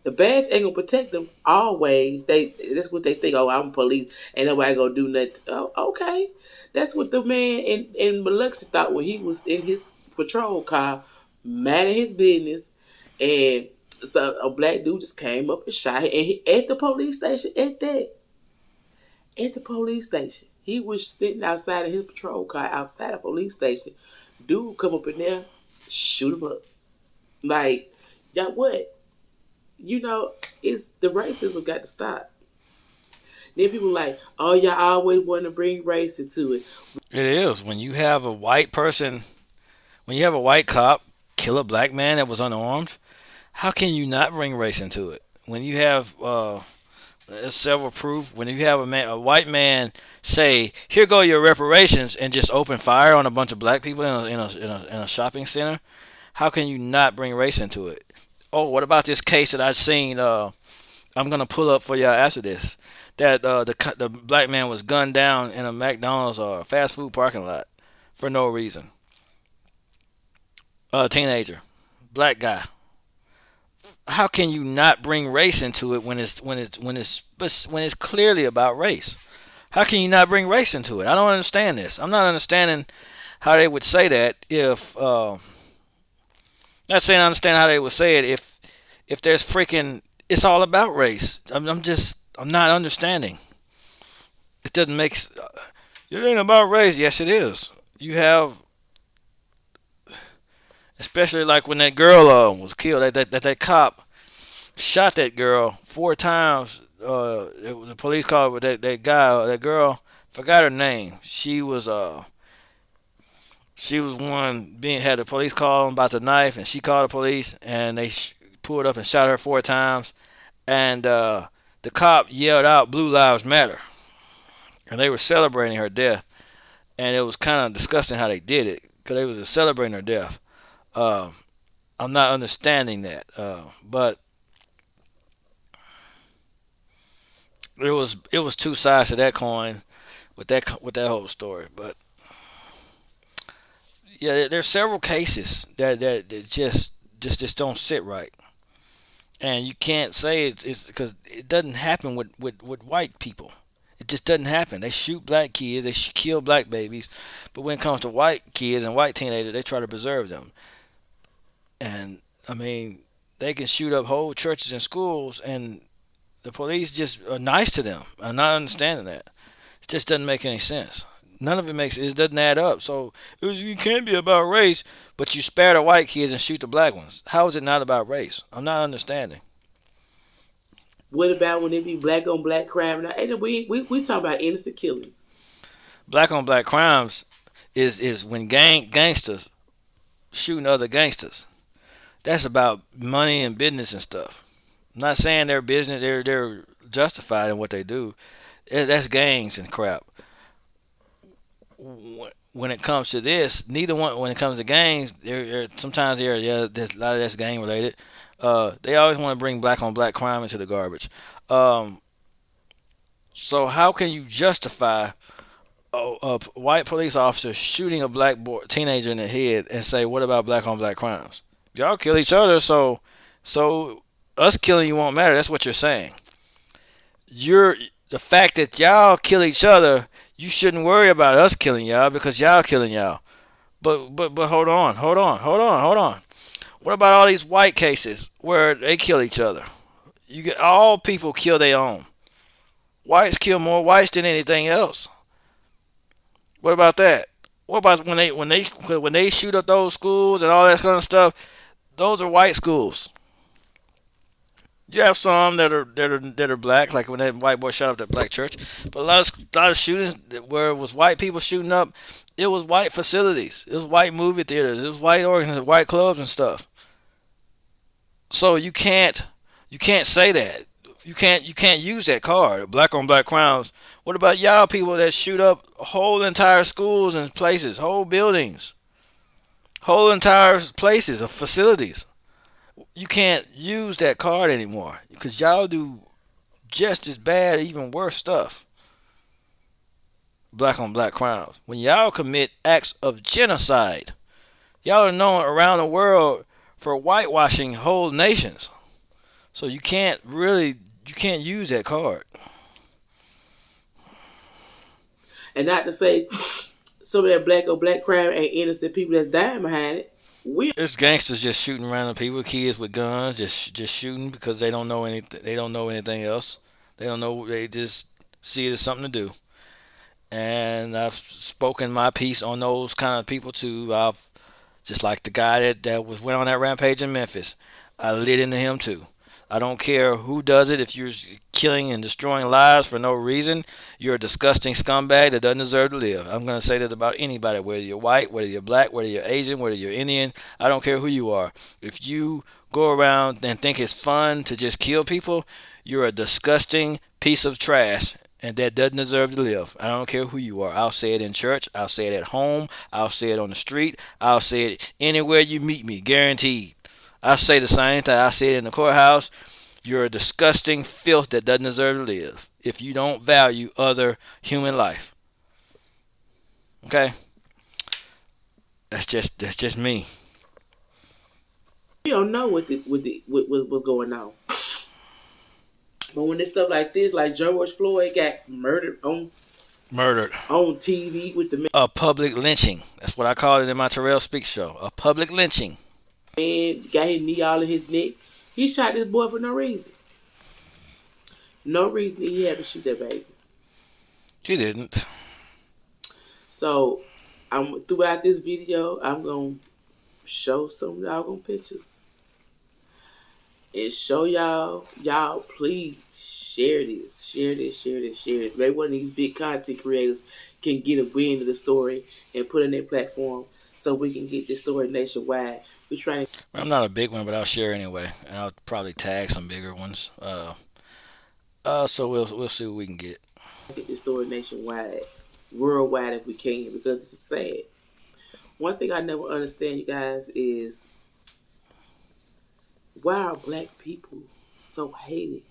S4: The badge ain't gonna protect them always. That's what they think. Oh, I'm police, ain't nobody gonna do nothing. Oh, okay, that's what the man in Biloxi thought when he was in his patrol car, minding his business, and so a black dude just came up and shot him, and at the police station. At the police station, he was sitting outside of his patrol car outside the police station. Dude come up in there, shoot him up. Like, yeah, what? You know, it's the racism got to stop. Then people like, oh, y'all always want to bring race into it.
S1: It is when you have a white person, when you have a white cop kill a black man that was unarmed. How can you not bring race into it? When you have there's several proof. When you have a white man say, "Here go your reparations," and just open fire on a bunch of black people in a shopping center, how can you not bring race into it? Oh, what about this case that I've seen? I'm gonna pull up for y'all after this. That the black man was gunned down in a McDonald's or fast food parking lot for no reason. A teenager, black guy. How can you not bring race into it when it's clearly about race? How can you not bring race into it? I don't understand this. I'm not understanding how they would say that if not saying I understand how they would say it if there's freaking it's all about race. I'm not understanding. It doesn't make it ain't about race. Yes, it is. You have especially like when that girl was killed. That cop shot that girl 4 times. It was a police call with that guy, that girl. Forgot her name. She was one being had the police call about the knife, and she called the police, and they pulled up and shot her 4 times. And the cop yelled out, "Blue Lives Matter," and they were celebrating her death. And it was kind of disgusting how they did it because they was celebrating her death. Uh, I'm not understanding that, but it was two sides to that coin with that whole story. But yeah, there's several cases that just don't sit right, and you can't say it's because it doesn't happen with white people. It just doesn't happen. They shoot black kids, they kill black babies, but when it comes to white kids and white teenagers, they try to preserve them. And I mean, they can shoot up whole churches and schools, and the police just are nice to them. I'm not understanding that. It just doesn't make any sense. None of it doesn't add up. So you can't be about race, but you spare the white kids and shoot the black ones. How is it not about race? I'm not understanding.
S4: What about when it be black on black crime? Now, and we talk about innocent killings.
S1: Black on black crimes is when gangsters shooting other gangsters. That's about money and business and stuff. I'm not saying their business, they're justified in what they do. That's gangs and crap. When it comes to this, neither one. When it comes to gangs, sometimes there's a lot of that's gang related. They always want to bring black on black crime into the garbage. Um, so how can you justify a white police officer shooting a black boy, teenager in the head and say, "What about black on black crimes? Y'all kill each other, so us killing you won't matter." That's what you're saying. You're the fact that y'all kill each other. You shouldn't worry about us killing y'all because y'all killing y'all. But hold on. What about all these white cases where they kill each other? You get all people kill their own. Whites kill more whites than anything else. What about that? What about when they shoot up those schools and all that kind of stuff? Those are white schools. You have some that are black, like when that white boy shot up that black church. But a lot of shootings where it was white people shooting up, it was white facilities, it was white movie theaters, it was white organizations, white clubs and stuff. So you can't say that. You can't use that card, black on black crimes. What about y'all people that shoot up whole entire schools and places, whole buildings, whole entire places of facilities? You can't use that card anymore because y'all do just as bad, even worse stuff. Black on black crimes. When y'all commit acts of genocide, y'all are known around the world for whitewashing whole nations. So you can't use that card.
S4: And not to say some of that black on black crime ain't innocent people that's dying behind it. We
S1: It's gangsters just shooting random people, kids with guns, just shooting because they don't know anything. They don't know anything else. They don't know. They just see it as something to do. And I've spoken my piece on those kind of people too. I've just like the guy that went on that rampage in Memphis. I lit into him too. I don't care who does it. If you're killing and destroying lives for no reason, you're a disgusting scumbag that doesn't deserve to live. I'm going to say that about anybody, whether you're white, whether you're black, whether you're Asian, whether you're Indian. I don't care who you are. If you go around and think it's fun to just kill people, you're a disgusting piece of trash and that doesn't deserve to live. I don't care who you are. I'll say it in church. I'll say it at home. I'll say it on the street. I'll say it anywhere you meet me, guaranteed. I say the same thing. I say it in the courthouse. You're a disgusting filth that doesn't deserve to live if you don't value other human life. Okay? That's just me.
S4: don't know what's going on. But when it's stuff like this, like George Floyd got murdered
S1: Murdered.
S4: on TV with the
S1: A public lynching. That's what I call it in my Terrell Speaks show. A public lynching.
S4: man, got his knee all in his neck. He shot this boy for no reason. No reason he had to shoot that baby.
S1: He didn't.
S4: So I'm throughout this video, I'm gonna show some doggone pictures and show y'all please share this. Maybe one of these big content creators can get a wind of the story and put in their platform so we can get this story nationwide. We're trying to
S1: I'm not a big one, but I'll share anyway. And I'll probably tag some bigger ones. So we'll see what we can get.
S4: get this story nationwide, worldwide if we can, because this is sad. One thing I never understand, you guys, is why are black people so hated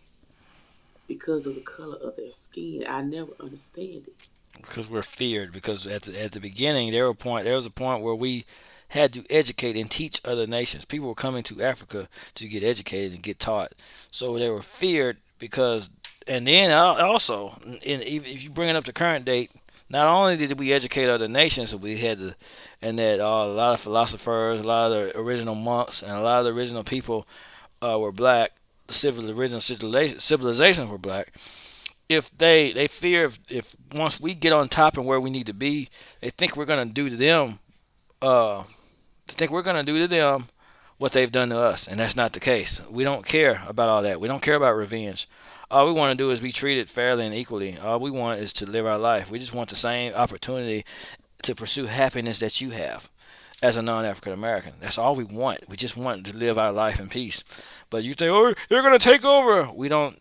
S4: because of the color of their skin? I never understand it.
S1: Because we're feared. Because at the beginning there was a point where we had to educate and teach other nations. People were coming to Africa to get educated and get taught. So they were feared because, and then also, if you bring it up to current date, not only did we educate other nations, so we had to, and that a lot of philosophers, a lot of the original monks, and a lot of the original people were black. The original civilizations were black. If they fear if once we get on top and where we need to be, they think we're gonna do to them. They think we're gonna do to them what they've done to us, and that's not the case. We don't care about all that. We don't care about revenge. All we want to do is be treated fairly and equally. All we want is to live our life. We just want the same opportunity to pursue happiness that you have. as a non-African American. That's all we want. We just want to live our life in peace. But you think, oh, they're gonna take over. We don't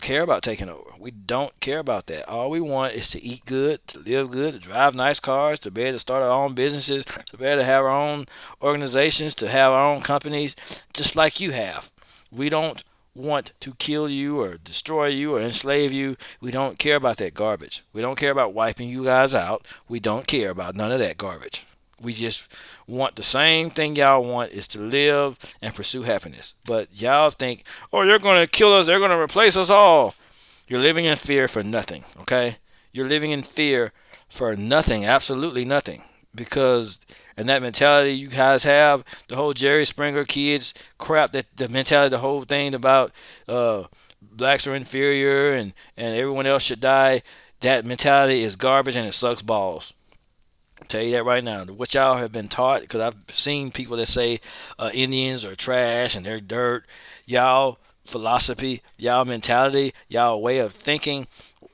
S1: care about taking over. We don't care about that. All we want is to eat good, to live good, to drive nice cars, to be able to start our own businesses, to be able to have our own organizations, to have our own companies, just like you have. We don't want to kill you or destroy you or enslave you. We don't care about that garbage. We don't care about wiping you guys out. We don't care about none of that garbage. We just want the same thing y'all want is to live and pursue happiness. But y'all think, oh, they're going to kill us. They're going to replace us all. You're living in fear for nothing, okay? You're living in fear for nothing, absolutely nothing. Because, and that mentality you guys have, the whole Jerry Springer kids crap, that the mentality, the whole thing about blacks are inferior and everyone else should die, that mentality is garbage and it sucks balls. Tell you that right now. What y'all have been taught, because I've seen people that say Indians are trash and they're dirt. Y'all philosophy, y'all mentality, y'all way of thinking,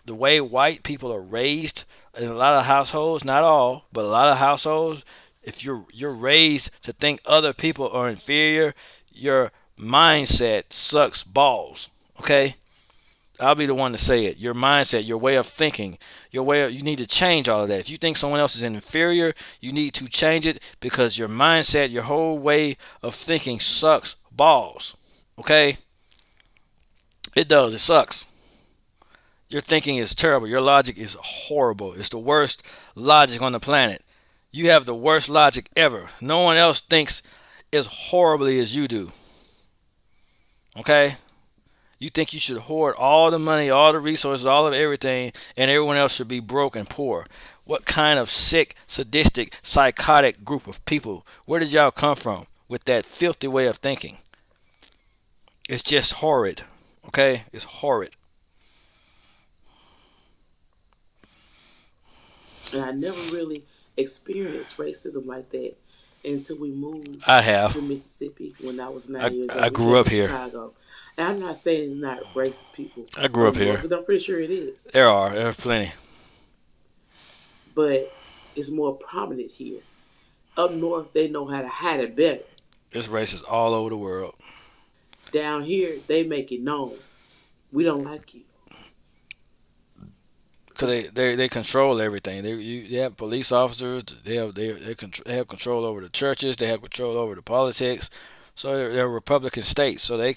S1: the way white people are raised in a lot of households, not all, but a lot of households, if you're raised to think other people are inferior, your mindset sucks balls. Okay? I'll be the one to say it. Your mindset, your way of thinking, you need to change all of that. If you think someone else is inferior, you need to change it because your mindset, your whole way of thinking sucks balls. Okay? It does. It sucks. Your thinking is terrible. Your logic is horrible. It's the worst logic on the planet. You have the worst logic ever. No one else thinks as horribly as you do. Okay? You think you should hoard all the money, all the resources, all of everything, and everyone else should be broke and poor. What kind of sick, sadistic, psychotic group of people? Where did y'all come from with that filthy way of thinking? It's just horrid. Okay? It's horrid.
S4: And I never really experienced racism like that until we moved
S1: I have.
S4: to Mississippi when I was
S1: I,
S4: 9 years
S1: I
S4: old. We
S1: grew
S4: came
S1: up
S4: to
S1: here.
S4: Chicago. And I'm not saying it's not racist people
S1: I grew
S4: up
S1: up
S4: north,
S1: here.
S4: because I'm pretty sure it is.
S1: There are plenty.
S4: But it's more prominent here. Up north, they know how to hide it better.
S1: There's racists all over the world.
S4: Down here, they make it known. We don't like you.
S1: Because they control everything. They have police officers. They have control over the churches. They have control over the politics. So they're Republican states. So they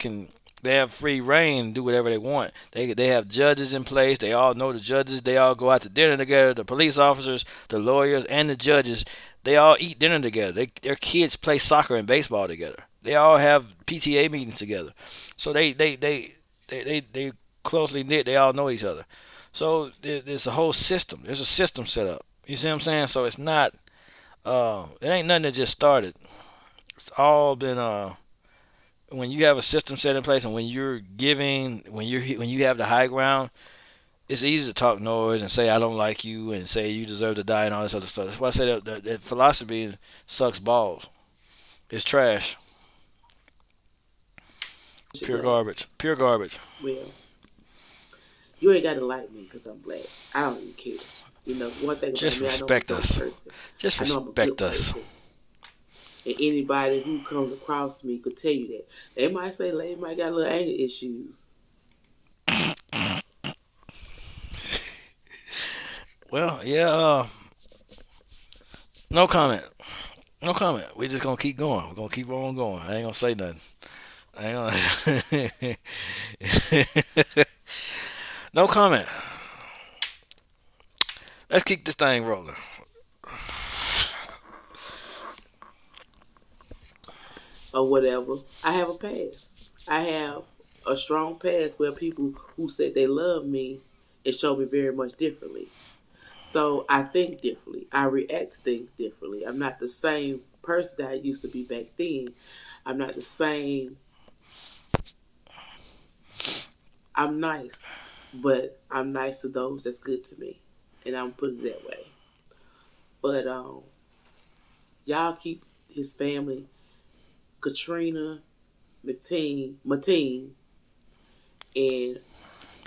S1: have free reign to do whatever they want. They have judges in place. They all know the judges. They all go out to dinner together. The police officers, the lawyers, and the judges. They all eat dinner together. Their kids play soccer and baseball together. They all have PTA meetings together. So they closely knit. They all know each other. So there's a whole system. There's a system set up. You see what I'm saying? So it's not. It ain't nothing that just started. It's all been. When you have a system set in place, and when you're giving, when you have the high ground, it's easy to talk noise and say I don't like you and say you deserve to die and all this other stuff. That's why I say that philosophy sucks balls. It's trash. Pure
S4: Black.
S1: garbage. Pure garbage.
S4: Well, you ain't got to like me because I'm black. I don't even care. One thing about
S1: Just
S4: me, I know I'm a
S1: respect
S4: dope
S1: us.
S4: person.
S1: Just
S4: I know I'm a good
S1: respect us.
S4: person. And anybody who comes across me could tell you that. They might say Lady might got a little anger issues.
S1: Well, yeah. No comment. No comment. We just gonna keep going. We're gonna keep on going. I ain't gonna say nothing. I ain't gonna. No comment. Let's keep this thing rolling.
S4: Or whatever. I have a past. I have a strong past where people who said they love me and show me very much differently. So I think differently. I react to things differently. I'm not the same person that I used to be back then. I'm not the same. I'm nice, but I'm nice to those that's good to me, and I'm putting it that way. But y'all keep his family, Katrina, Mateen, and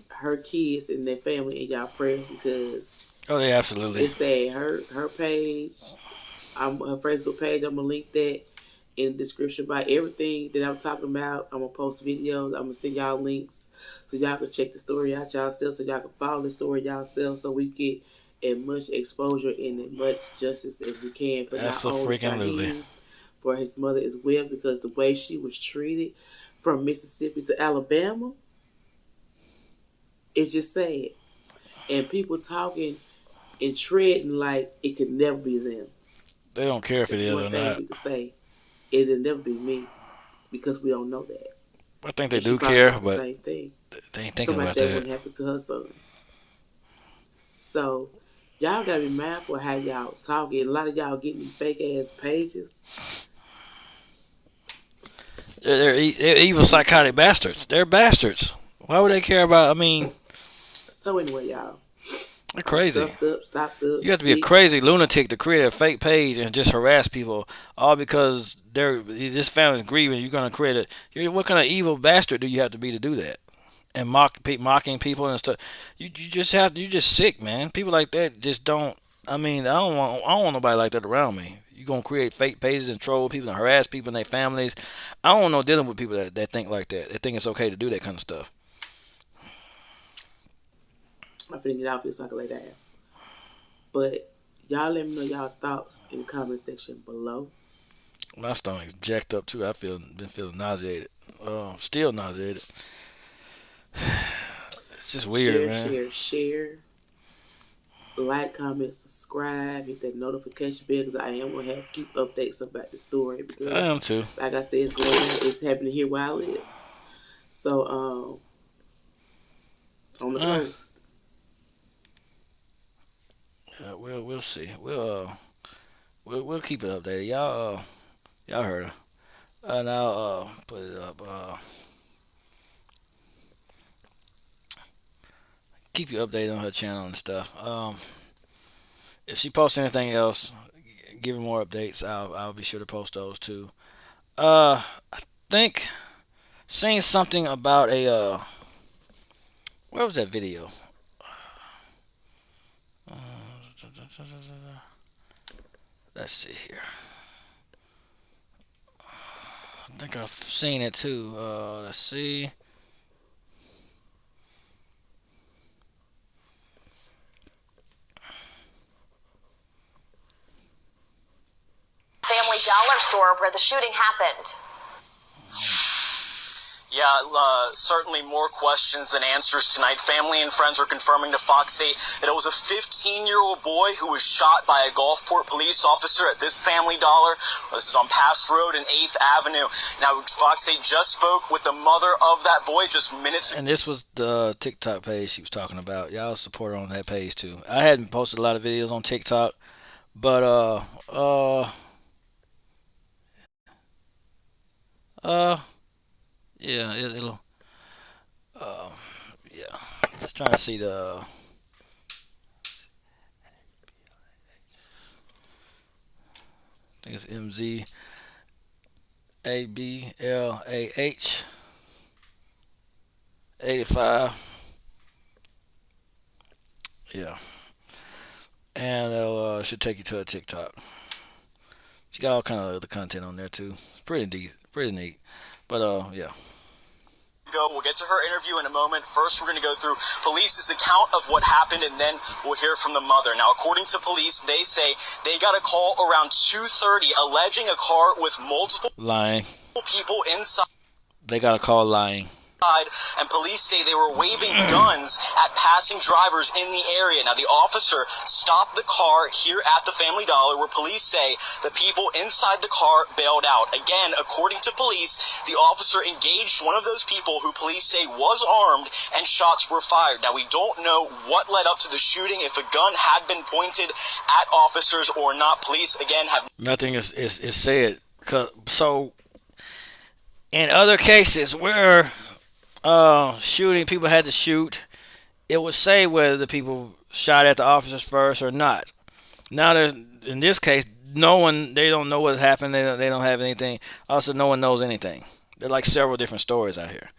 S4: her kids and their family in y'all prayers because
S1: Oh, yeah, absolutely.
S4: it's sad. Her page. I'm her Facebook page. I'm gonna link that in the description about everything that I'm talking about. I'm gonna post videos. I'm gonna send y'all links so y'all can check the story out yourself, so y'all can follow the story yourself, so we get as much exposure and as much justice as we can for not
S1: That's a
S4: only
S1: freaking Lily.
S4: Shaheem, for his mother as well, because the way she was treated from Mississippi to Alabama is just sad. And people talking and treading like it could never be them.
S1: They don't care if it
S4: It's
S1: is
S4: one
S1: or
S4: thing
S1: not.
S4: we could say, it'll never be me because we don't know that.
S1: I think they
S4: And she
S1: do
S4: probably
S1: care,
S4: thought the
S1: but
S4: same thing.
S1: they ain't thinking
S4: Something like
S1: about
S4: that
S1: that.
S4: wouldn't happen to her son. So y'all gotta be mindful of how y'all talking. A lot of y'all getting these fake ass pages.
S1: They're evil, psychotic bastards. They're bastards. Why would they care about? I mean,
S4: So anyway, y'all,
S1: they're
S4: I'm
S1: crazy.
S4: stuffed up, stopped up,
S1: You have to be a
S4: sick.
S1: crazy lunatic to create a fake page and just harass people, all because this family's grieving. You're gonna create what kind of evil bastard do you have to be to do that? And mocking people and stuff. You just sick, man. People like that just don't. I mean, I don't want nobody like that around me. You gonna create fake pages and troll people and harass people and their families. I don't know dealing with people that think like that. They think it's okay to do that kind of stuff.
S4: I'm finna get off this so I can lay down. But y'all let me know y'all thoughts in the comment section below.
S1: My stomach's jacked up too. Been feeling nauseated. Still nauseated. It's just weird,
S4: Share,
S1: man.
S4: share, share. Like, comment, subscribe, hit that notification bell because I am gonna have to keep updates about the story
S1: I
S4: because,
S1: am too.
S4: like I said, it's going on. It's happening here where I live. So, on the
S1: Uh,
S4: coast.
S1: yeah, we'll see. We'll keep it updated. Y'all heard her. And I'll put it up. Keep you updated on her channel and stuff. If she posts anything else, give her more updates. I'll be sure to post those too. I think seeing something about a where was that video? Let's see here. I think I've seen it too. Let's see.
S2: Family Dollar store where the shooting happened. Yeah, certainly more questions than answers tonight. Family and friends are confirming to Fox 8 that it was a 15-year-old boy who was shot by a Gulfport police officer at this Family Dollar. This is on Pass Road and 8th Avenue. Now, Fox 8 just spoke with the mother of that boy just minutes ago.
S1: And this was the TikTok page she was talking about. Y'all support her on that page too. I hadn't posted a lot of videos on TikTok, but uh, yeah, it'll uh, yeah. Just trying to see the. I think it's MZABLAH 85. Yeah, and it should take you to a TikTok. She got all kind of other content on there too. Pretty neat, pretty neat. But yeah.
S2: We'll get to her interview in a moment. First, we're going to go through police's account of what happened, and then we'll hear from the mother. Now, according to police, they say they got a call around 2:30 alleging a car with multiple
S1: Lying.
S2: people inside.
S1: They got a call lying.
S2: And police say they were waving guns at passing drivers in the area. Now, the officer stopped the car here at the Family Dollar, where police say the people inside the car bailed out. Again, according to police, the officer engaged one of those people who police say was armed, and shots were fired. Now, we don't know what led up to the shooting, if a gun had been pointed at officers or not. Police, again, have
S1: Nothing is said. So, in other cases where shooting, people had to shoot, it would say whether the people shot at the officers first or not. Now, there's in this case, no one, they don't know what happened. They don't have anything. Also, no one knows anything. There are like several different stories out here.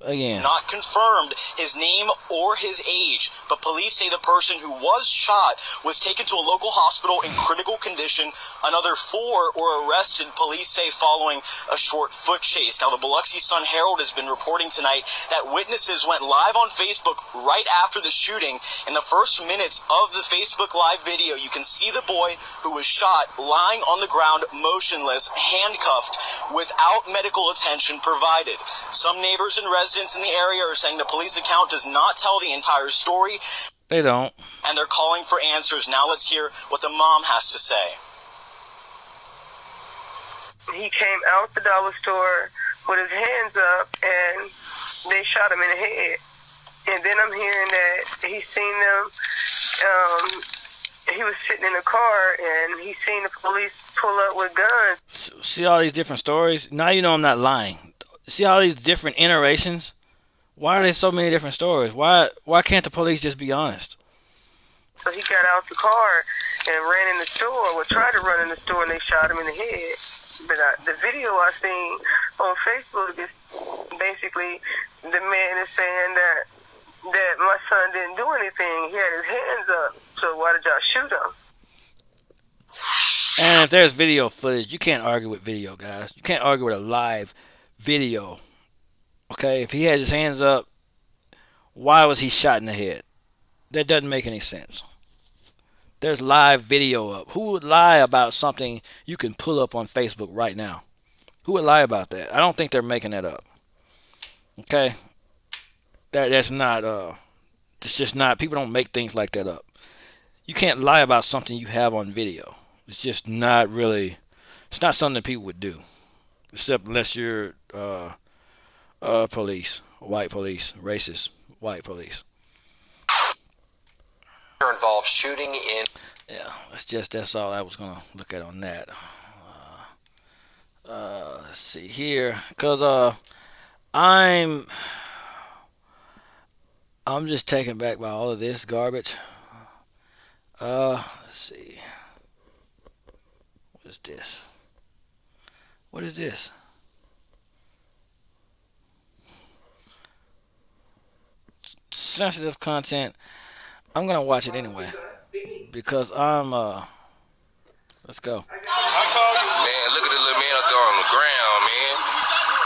S1: Again.
S2: Not confirmed his name or his age, but police say the person who was shot was taken to a local hospital in critical condition. Another 4 were arrested, police say, following a short foot chase. Now, the Biloxi Sun-Herald has been reporting tonight that witnesses went live on Facebook right after the shooting. In the first minutes of the Facebook Live video, you can see the boy who was shot lying on the ground, motionless, handcuffed, without medical attention provided. Some neighbors and residents in the area are saying the police account does not tell the entire story.
S1: They don't.
S2: And they're calling for answers. Now let's hear what the mom has to say.
S5: He came out the dollar store with his hands up, and they shot him in the head. And then I'm hearing that he's seen them. He was sitting in a car, and he seen the police pull up with guns.
S1: See all these different stories? Now you know I'm not lying. See all these different iterations? Why are there so many different stories? Why can't the police just be honest?
S5: So he got out the car and ran in the store, or tried to run in the store, and they shot him in the head. But the video I seen on Facebook is basically the man is saying that my son didn't do anything. He had his hands up. So why did y'all shoot him?
S1: And if there's video footage, you can't argue with video, guys. You can't argue with a live video. Okay, if he had his hands up, why was he shot in the head? That doesn't make any sense. There's live video up. Who would lie about something you can pull up on Facebook right now? Who would lie about that? I don't think they're making that up. Okay? That's not it's just not, people don't make things like that up. You can't lie about something you have on video. It's just not really, it's not something that people would do. Except unless you're police, white police, racist white police.
S2: Involved shooting in.
S1: Yeah, that's all I was gonna look at on that. Let's see here, cause I'm just taken back by all of this garbage. Let's see. What is this? What is this? Sensitive content. I'm gonna watch it anyway because I'm let's go.
S6: Man, look at the little man up there on the ground, man.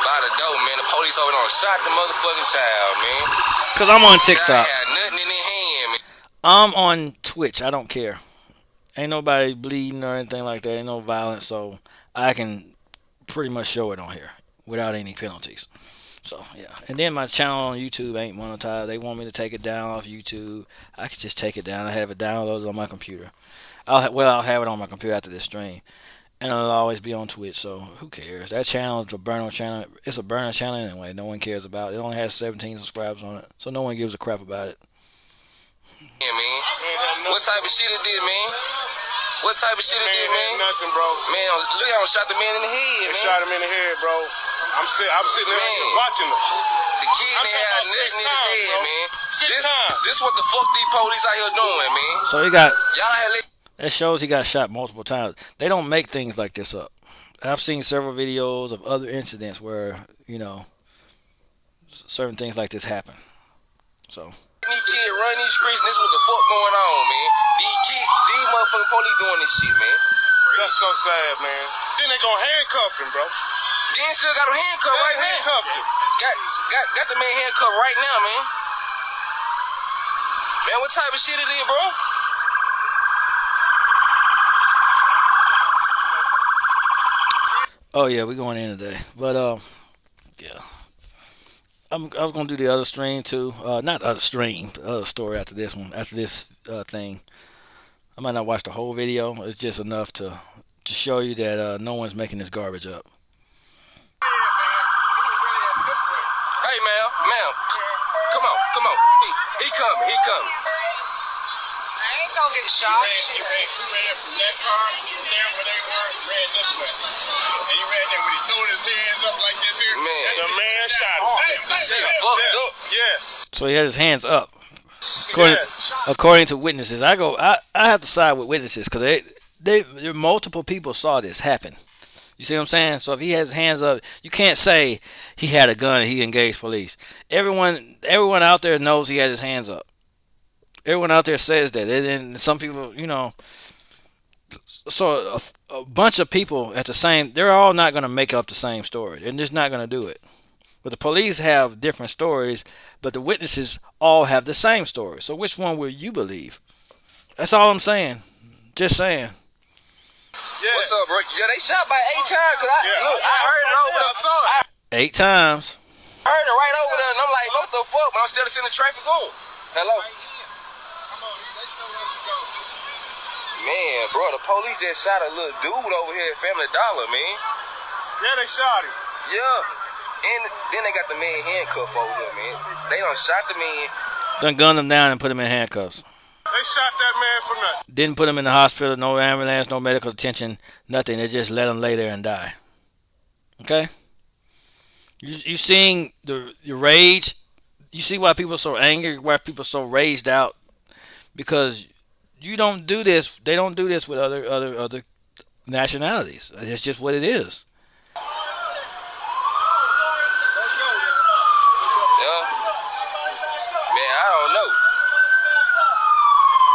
S6: By the door, man. The police over there shot the motherfucking child, man.
S1: Cause I'm on TikTok.
S6: Had nothing in their hand, man.
S1: I'm on Twitch. I don't care. Ain't nobody bleeding or anything like that. Ain't no violence, so I can pretty much show it on here without any penalties. So yeah, and then my channel on YouTube ain't monetized. They want me to take it down off YouTube. I can just take it down. I have it downloaded on my computer. I'll have it on my computer after this stream, and it'll always be on Twitch. So who cares? That channel is a burner channel. It's a burner channel anyway. No one cares about it. It only has 17 subscribers on it, so no one gives a crap about it.
S6: Yeah, man. What type of shit it did, man? What type of shit it did, man?
S7: Nothing, bro.
S6: Man, look how I shot the man in the head, man.
S7: Shot him in the head, bro. I'm sitting there watching him.
S6: The kid ain't had nothing in his head, man. This what the fuck these police out here doing, man.
S1: So he got.
S6: Y'all had
S1: That shows he got shot multiple times. They don't make things like this up. I've seen several videos of other incidents where, certain things like this happen. So.
S6: These kids run these streets, and this what the fuck going on, man. These motherfucking police doing this shit, man.
S7: That's so sad, man. Then they gonna handcuff him, bro.
S6: Then still got him handcuffed right now.
S7: Handcuffed him.
S6: Got the man handcuffed right now, man. Man, what type of shit it is, bro?
S1: Oh yeah, we going in today, but yeah, I was gonna do the other stream too. Not the other stream, the other story after this one. After this thing, I might not watch the whole video. It's just enough to show you that no one's making this garbage up.
S6: Hey, ma'am, come on. He coming.
S5: I ain't gonna get shot.
S7: He ran from that car, there where they were, he ran this way. And he ran there when he threw his hands up like this here.
S6: Man.
S7: The man shot him.
S6: Shit, fucked up.
S7: Yes.
S1: So he had his hands up. According to witnesses, I have to side with witnesses because multiple people saw this happen. You see what I'm saying? So if he has his hands up, you can't say he had a gun and he engaged police. Everyone out there knows he had his hands up. Everyone out there says that, and some people, so a bunch of people at the same, they're all not going to make up the same story. They're just not going to do it. But the police have different stories, but the witnesses all have the same story. So which one will you believe? That's all I'm saying. Just saying.
S6: Yeah. What's up, bro? Yeah, they shot by 8 times. Cause I heard it over there.
S1: 8 times.
S6: I heard it right over there, and I'm like, what the fuck? But I'm still seeing the traffic going. Hello? Man, bro, the police just shot a little dude over here at Family Dollar, man.
S7: Yeah, they shot him.
S6: Yeah. And then they got the man handcuffed over here, man. They done shot the man.
S1: Done gunned him down and put him in handcuffs.
S7: They shot that man for nothing.
S1: Didn't put him in the hospital, no ambulance, no medical attention, nothing. They just let him lay there and die. Okay? You seeing the rage? You see why people are so angry, why people are so raged out? Because you don't do this. They don't do this with other nationalities. It's just what it is.
S6: Yeah. Man, I don't know.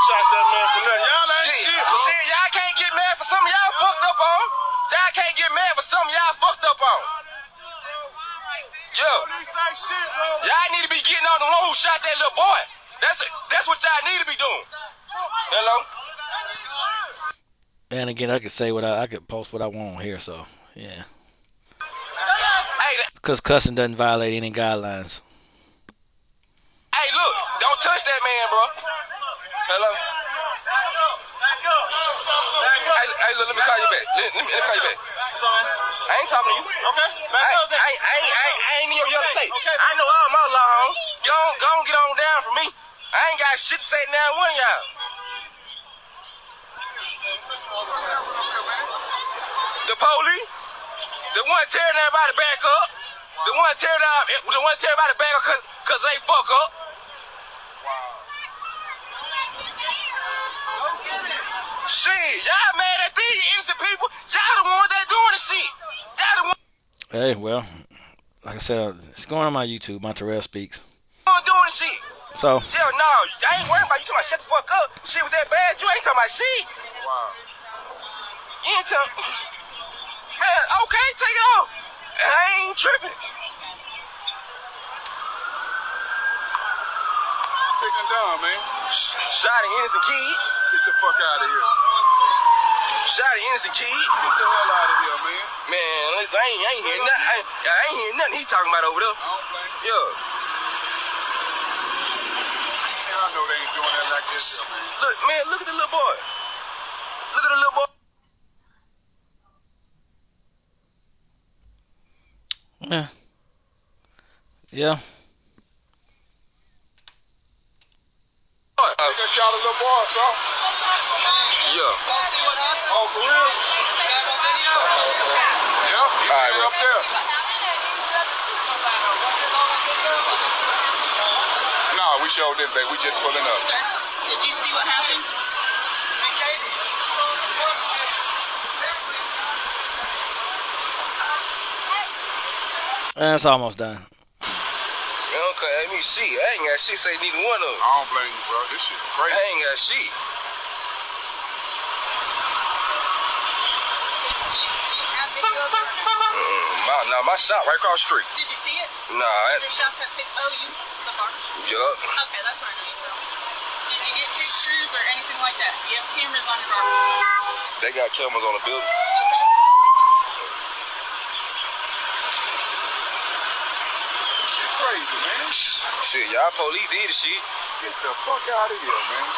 S7: Shot that man for nothing. Y'all ain't shit, bro.
S6: Shit, y'all can't get mad for something y'all fucked up on. Y'all can't get mad for something y'all fucked up on. Yeah.
S7: Police ain't shit, bro.
S6: Y'all need to be getting on the one who shot that little boy. That's what y'all need to be doing. Hello?
S1: And again, I could say I could post what I want on here. So yeah,
S6: Hey,
S1: because cussing doesn't violate any guidelines.
S6: hey, look, don't touch that man, bro. Hello? Hey, look, let me call you back. Let me call you back. I ain't talking to you.
S7: Okay, back up then.
S6: I ain't in your yellow tape. I know all my law, home. Go on, get on down from me. I ain't got shit to say to now one of y'all. The police, the one tearing everybody back up, the one tearing everybody back up cause they fuck up. Shit, y'all mad at these innocent people. Y'all the ones that doing the shit. Y'all the ones
S1: Hey, well, like I said, it's going on my YouTube. My Terrell Speaks.
S6: doing the shit.
S1: So
S6: Hell no, I ain't worried about you talking about shut the fuck up. Shit was that bad, you ain't talking about shit.
S7: Wow.
S6: You ain't talking. Man, okay, take it off. I ain't tripping.
S7: Take him down, man.
S6: Shot an innocent kid.
S7: Get the fuck out of here.
S6: Shot an innocent kid.
S7: Get the hell out of here, man.
S6: Man, listen, I ain't hearing nothing. I ain't hearing nothing he talking about over there.
S7: I don't blame you.
S6: Yeah.
S7: And I know they ain't doing that like this here, man.
S6: Look, man, look at the little boy. Look at the little boy.
S1: yeah, yeah.
S7: They just shot a little boy, so.
S6: Yeah.
S7: Oh, for real? Yeah, he
S6: right,
S7: ran
S6: bro.
S7: up there. Nah, we showed this, babe. We just pulling up.
S8: Sir, did you see what happened?
S1: It's almost done.
S6: Okay, let me see. I ain't got shit say neither one of them.
S7: I don't blame you, bro. This shit
S6: I
S7: crazy.
S6: ain't got shit. My shop right across the street.
S8: Did you see it?
S6: Nah,
S8: The shop at you, the bar?
S6: yup.
S8: Okay, that's where I know you from. Did you get pictures or anything like that? Do you have cameras on your car?
S6: They got cameras on the building.
S7: Shit crazy, man.
S6: Shit, y'all police did the shit.
S7: Get the fuck out of here, man.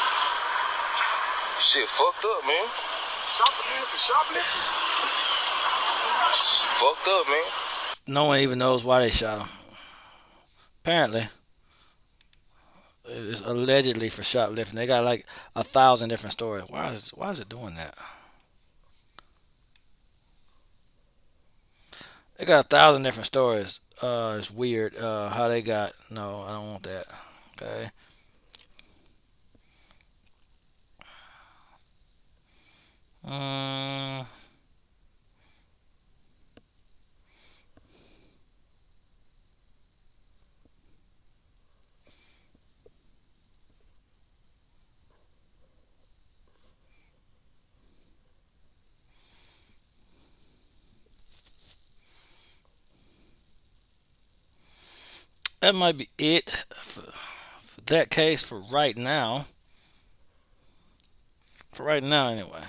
S6: Shit fucked up, man.
S7: Shot the man for shoplifting?
S6: Fucked up, man.
S1: No one even knows why they shot him. Apparently, it's allegedly for shoplifting. They got like 1,000 different stories. Why is it doing that? They got 1,000 different stories. It's weird. How they got? No, I don't want that. Okay. that might be it for that case for right now. For right now, anyway.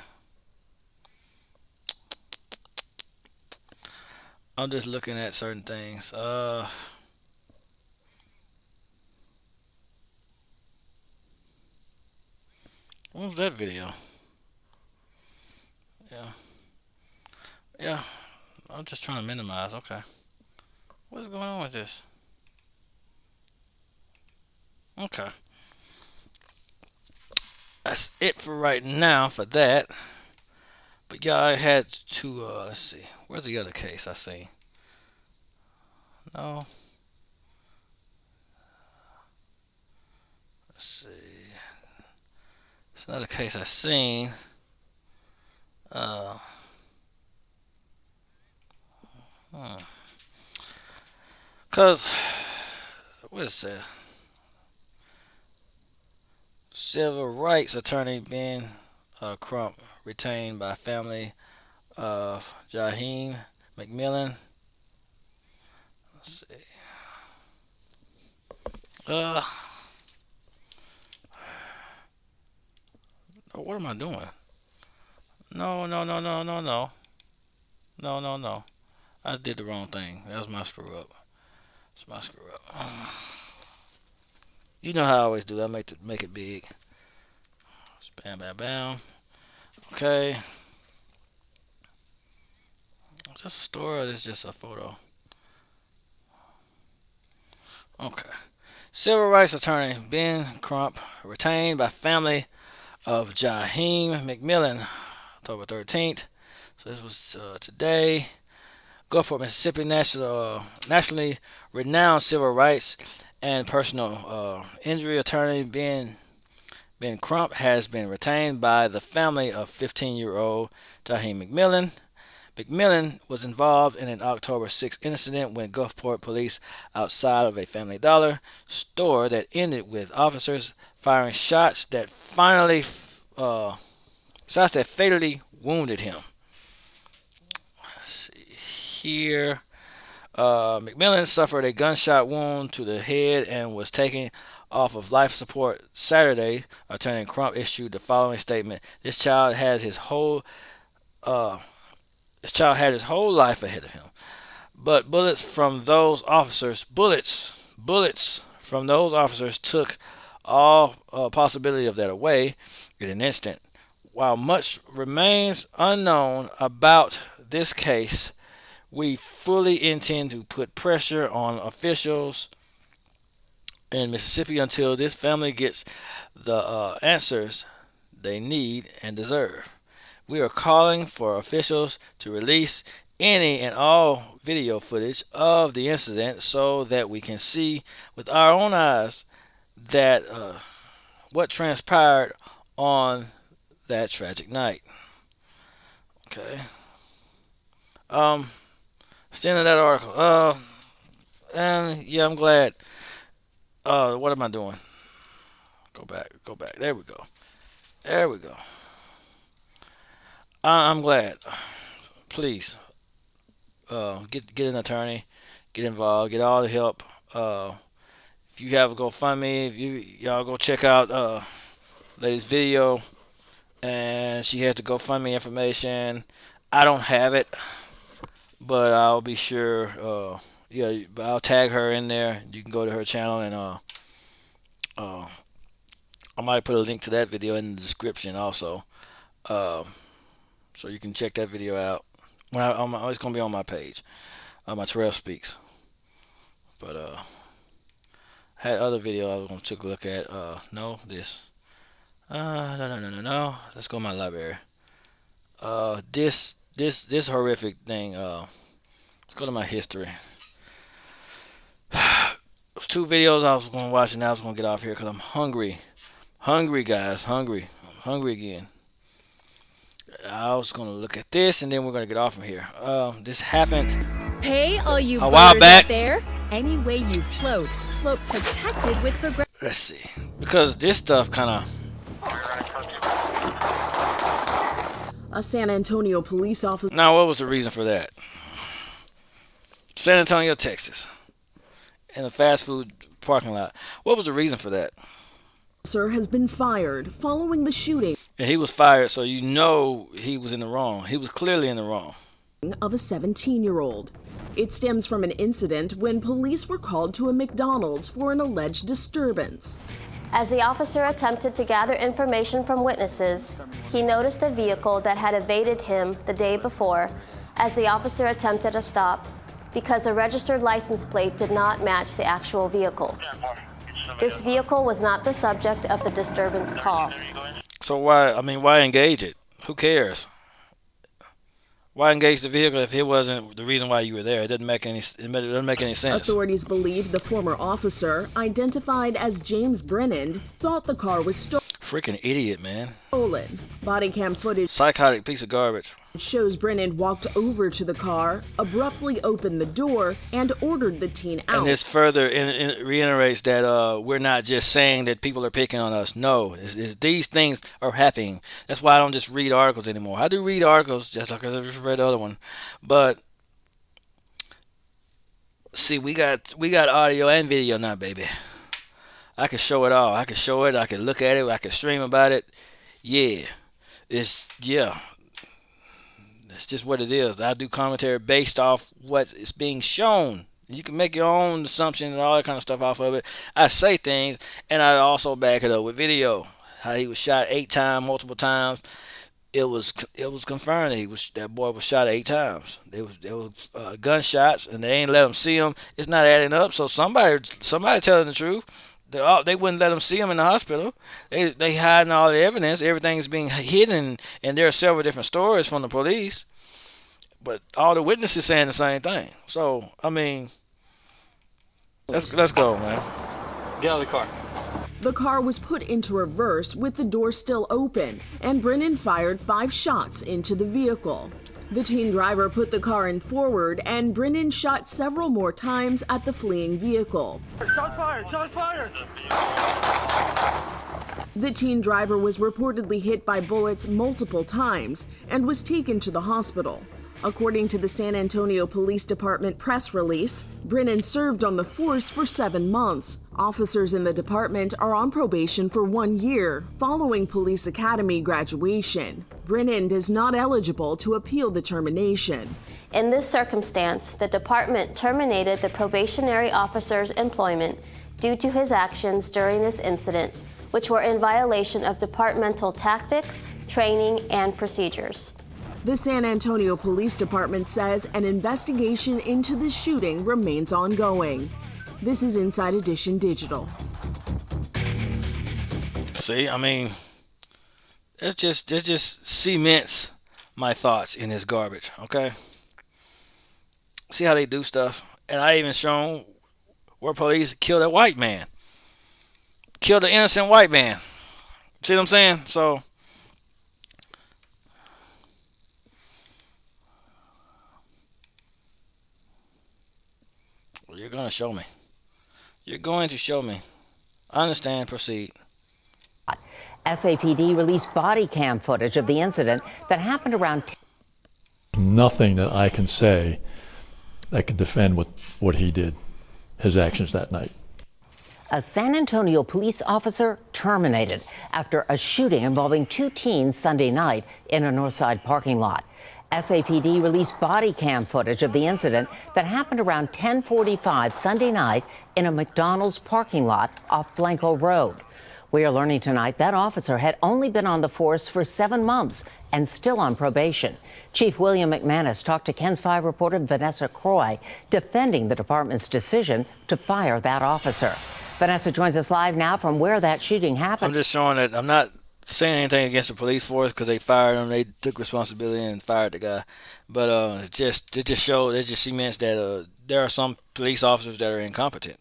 S1: I'm just looking at certain things. What was that video? Yeah, yeah. I'm just trying to minimize. Okay. What's going on with this? Okay. That's it for right now for that. But yeah, I had to. Let's see. Where's the other case I seen? No. Let's see. It's another case I seen. Uh. Hmm. Cause what is that? Civil rights attorney Ben Crump retained by family of Jaheim McMillan. Let's see. Uh, oh, what am I doing? No, no, no, no, no, no, no, no, no. I did the wrong thing. That was my screw up. It's my screw up. You know how I always do. I make it big. Bam, bam, bam. Okay. Is this a story or is this just a photo? Okay. Civil rights attorney Ben Crump retained by family of Jaheim McMillan, October 13th. So this was today. Gulfport, Mississippi, nationally renowned civil rights and personal injury attorney Ben Crump has been retained by the family of 15-year-old Jaheim McMillan. McMillan was involved in an October 6th incident when Gulfport police outside of a Family Dollar store that ended with officers firing shots that fatally wounded him. Let's see here. McMillan suffered a gunshot wound to the head and was taken off of life support Saturday. Attorney Crump issued the following statement: This child had his whole life ahead of him. But bullets from those officers took all possibility of that away in an instant. While much remains unknown about this case, we fully intend to put pressure on officials in Mississippi until this family gets the answers they need and deserve. We are calling for officials to release any and all video footage of the incident so that we can see with our own eyes that what transpired on that tragic night. Okay. It's the end of that article. And yeah, I'm glad. What am I doing? Go back. There we go. I'm glad. Please, get an attorney, get involved, get all the help. If you have a GoFundMe, if y'all go check out lady's video, and she has the GoFundMe information. I don't have it, but I'll be sure. Yeah, I'll tag her in there. You can go to her channel, and I might put a link to that video in the description also, so you can check that video out. It's gonna be on my page, my Terrell Speaks. But I had other video I was gonna take a look at. No, this. No. Let's go to my library. This horrific thing. Let's go to my history. Two videos I was gonna watch, and now I was gonna get off here because I'm hungry. Hungry, guys. Hungry. I'm hungry again. I was gonna look at this, and then we're gonna get off from here. This happened.
S9: Hey, all you
S1: a while
S9: birders
S1: back.
S9: out there. Any way you float protected with Progressive.
S1: Let's see, because this stuff kind of.
S9: A San Antonio police officer.
S1: Now, what was the reason for that? San Antonio, Texas. in a fast food parking lot. What was the reason for that?
S10: Officer has been fired following the shooting
S1: And he was fired, so you know he was in the wrong. He was clearly in the wrong.
S10: Of a 17-year-old. It stems from an incident when police were called to a McDonald's for an alleged disturbance.
S11: As the officer attempted to gather information from witnesses, he noticed a vehicle that had evaded him the day before as the officer attempted a stop because the registered license plate did not match the actual vehicle. This vehicle was not the subject of the disturbance call.
S1: So why engage it? Who cares? Why engage the vehicle if it wasn't the reason why you were there? It doesn't make any sense.
S10: Authorities believe the former officer, identified as James Brennan, thought the car was
S1: Freaking idiot, man.
S10: stolen. Body cam footage
S1: Psychotic piece of garbage.
S10: shows Brennan walked over to the car, abruptly opened the door, and ordered the teen out.
S1: And this further reiterates that we're not just saying that people are picking on us. No, these things are happening. That's why I don't just read articles anymore. I do read articles, just like I just read the other one. But see, we got audio and video now, baby. I can show it all. I can show it. I can look at it. I can stream about it. Yeah, it's just what it is. I do commentary based off what is being shown. You can make your own assumptions and all that kind of stuff off of it. I say things, and I also back it up with video. How he was shot 8 times, multiple times. It was confirmed that boy was shot 8 times. There was gunshots, and they ain't let him see him. It's not adding up. So somebody telling the truth. They wouldn't let him see him in the hospital. They hiding all the evidence. Everything's being hidden, and there are several different stories from the police. But all the witnesses saying the same thing. So I mean, let's go, man.
S2: Get out of the car.
S10: The car was put into reverse with the door still open, and Brennan fired 5 shots into the vehicle. The teen driver put the car in forward, and Brennan shot several more times at the fleeing vehicle.
S7: Shots fired! Shots fired!
S10: The teen driver was reportedly hit by bullets multiple times and was taken to the hospital. According to the San Antonio Police Department press release, Brennan served on the force for 7 months. Officers in the department are on probation for 1 year following police academy graduation. Brennan is not eligible to appeal the termination.
S11: In this circumstance, the department terminated the probationary officer's employment due to his actions during this incident, which were in violation of departmental tactics, training, and procedures.
S10: The San Antonio Police Department says an investigation into the shooting remains ongoing. This is Inside Edition Digital.
S1: See, I mean, it just cements my thoughts in this garbage, okay? See how they do stuff? And I even shown where police killed a white man. Killed an innocent white man. See what I'm saying? So you're going to show me. You're going to show me. I understand. Proceed.
S12: SAPD released body cam footage of the incident that happened around.
S13: Nothing that I can say that can defend what he did, his actions that night.
S12: A San Antonio police officer terminated after a shooting involving 2 teens Sunday night in a Northside parking lot. SAPD released body cam footage of the incident that happened around 10:45 Sunday night in a McDonald's parking lot off Blanco Road. We are learning tonight that officer had only been on the force for 7 months and still on probation. Chief William McManus talked to KENS 5 reporter Vanessa Croy, defending the department's decision to fire that officer. Vanessa joins us live now from where that shooting happened.
S1: I'm just showing that I'm not saying anything against the police force because they fired him. They took responsibility and fired the guy. But it just cements that there are some police officers that are incompetent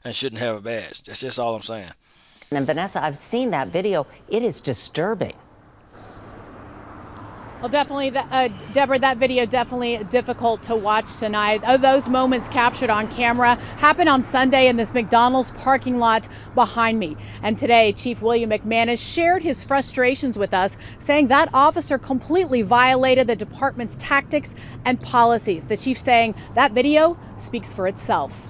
S1: and shouldn't have a badge. That's just all I'm saying.
S12: And Vanessa, I've seen that video. It is disturbing.
S14: Well, definitely, Deborah, that video definitely difficult to watch tonight. Those moments captured on camera happened on Sunday in this McDonald's parking lot behind me. And today, Chief William McManus shared his frustrations with us, saying that officer completely violated the department's tactics and policies. The chief saying that video speaks for itself.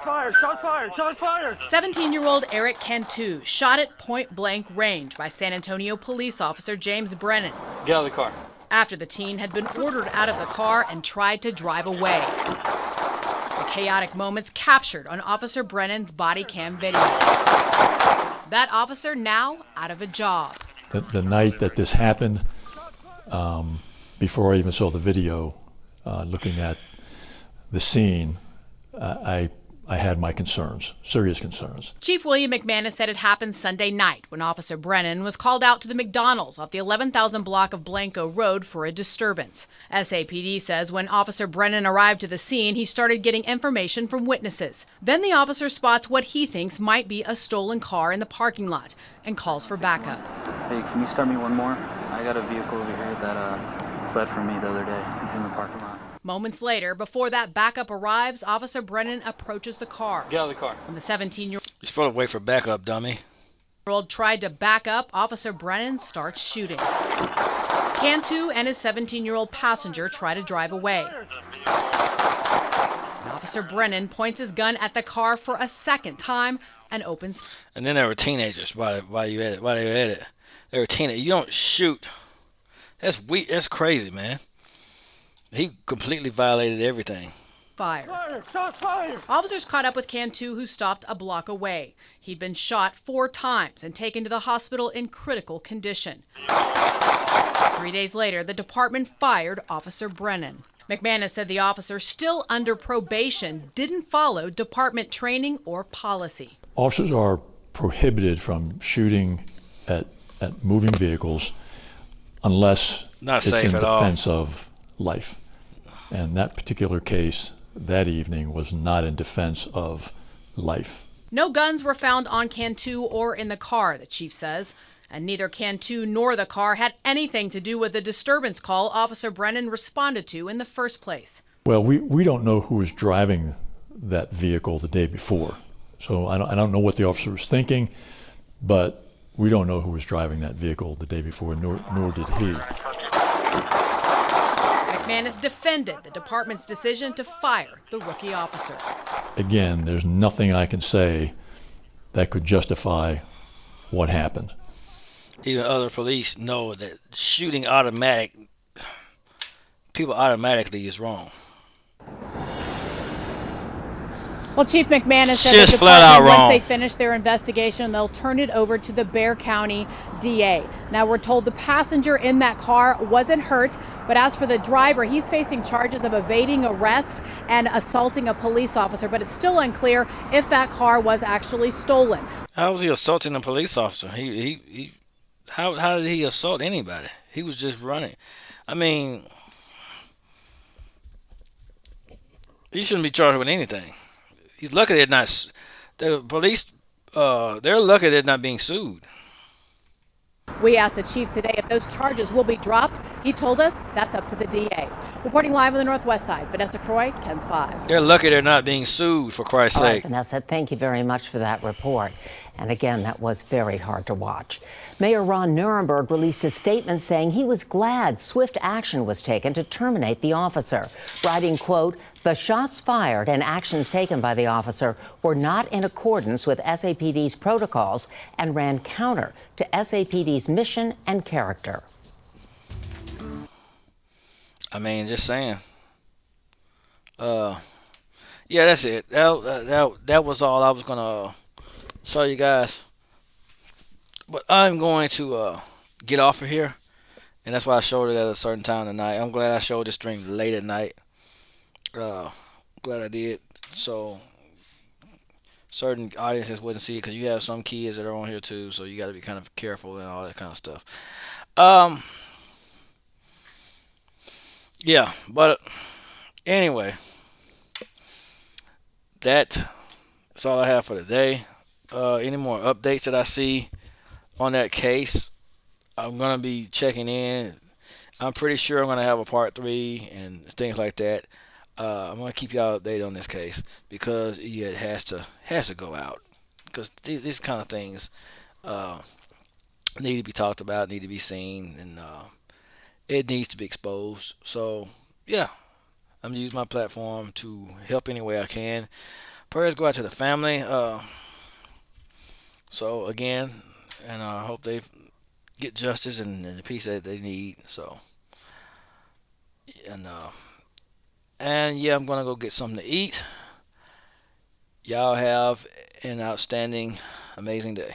S15: fired! Shots fired! Shots fired!
S14: 17-year-old Eric Cantu shot at point-blank range by San Antonio police officer James Brennan.
S15: Get out of the car.
S14: After the teen had been ordered out of the car and tried to drive away. The chaotic moments captured on Officer Brennan's body cam video. That officer now out of a job.
S13: The night that this happened, before I even saw the video, looking at the scene, I had my concerns, serious concerns.
S14: Chief William McManus said it happened Sunday night when Officer Brennan was called out to the McDonald's off the 11,000 block of Blanco Road for a disturbance. SAPD says when Officer Brennan arrived to the scene, he started getting information from witnesses. Then the officer spots what he thinks might be a stolen car in the parking lot and calls for backup.
S16: Hey, can you start me one more? I got a vehicle over here that fled from me the other day. He's in the parking lot.
S14: Moments later, before that backup arrives, Officer Brennan approaches the car.
S15: Get out of the car.
S14: When the 17-year-old
S1: You're supposed to wait for backup, dummy.
S14: tried to back up, Officer Brennan starts shooting. Cantu and his 17-year-old passenger try to drive away. And Officer Brennan points his gun at the car for a second time and opens.
S1: And then there were teenagers while you at it. They were teenagers. You don't shoot. That's weak. That's crazy, man. He completely violated everything.
S14: Fire.
S15: Shots fired!
S14: Officers caught up with Cantu, who stopped a block away. He'd been shot 4 times and taken to the hospital in critical condition. 3 days later, the department fired Officer Brennan. McManus said the officer, still under probation, didn't follow department training or policy.
S13: Officers are prohibited from shooting at moving vehicles unless
S1: Not
S13: it's
S1: safe
S13: in
S1: at all.
S13: defense of life. And that particular case that evening was not in defense of life.
S14: No guns were found on Cantu or in the car, the chief says. And neither Cantu nor the car had anything to do with the disturbance call Officer Brennan responded to in the first place.
S13: Well, we don't know who was driving that vehicle the day before. So I don't know what the officer was thinking, but we don't know who was driving that vehicle the day before, nor did he.
S14: McManus defended the department's decision to fire the rookie officer.
S13: Again, there's nothing I can say that could justify what happened.
S1: Even other police know that shooting people automatically is wrong.
S14: Well, Chief McManus said
S1: Just
S14: the
S1: flat out
S14: department,
S1: wrong.
S14: once they finish their investigation, they'll turn it over to the Bexar County DA. Now, we're told the passenger in that car wasn't hurt, but as for the driver, he's facing charges of evading arrest and assaulting a police officer, but it's still unclear if that car was actually stolen.
S1: How was he assaulting a police officer? How did he assault anybody? He was just running. I mean, he shouldn't be charged with anything. He's lucky they're not. The police, they're lucky they're not being sued.
S14: We asked the chief today if those charges will be dropped. He told us that's up to the DA. Reporting live on the Northwest Side, Vanessa Croy, KENS 5.
S1: They're lucky they're not being sued, for Christ's
S12: All right,
S1: sake.
S12: Vanessa, thank you very much for that report. And again, that was very hard to watch. Mayor Ron Nirenberg released a statement saying he was glad swift action was taken to terminate the officer, writing, quote, "The shots fired and actions taken by the officer were not in accordance with SAPD's protocols and ran counter to SAPD's mission and character."
S1: I mean, just saying. Yeah, that's it. That was all I was gonna show you guys. But I'm going to get off of here, and that's why I showed it at a certain time tonight. I'm glad I showed this stream late at night. Glad I did. So certain audiences wouldn't see it because you have some kids that are on here too, so you got to be kind of careful and all that kind of stuff. Yeah, but anyway, that's all I have for today. Any more updates that I see on that case, I'm going to be checking in. I'm pretty sure I'm going to have a part 3 and things like that. I'm going to keep y'all updated on this case because it has to go out, because these kind of things need to be talked about, need to be seen, and it needs to be exposed. So yeah, I'm going to use my platform to help any way I can. prayers go out to the family. So again, and I hope they get justice and the peace that they need. So and yeah, I'm gonna go get something to eat. Y'all have an outstanding, amazing day.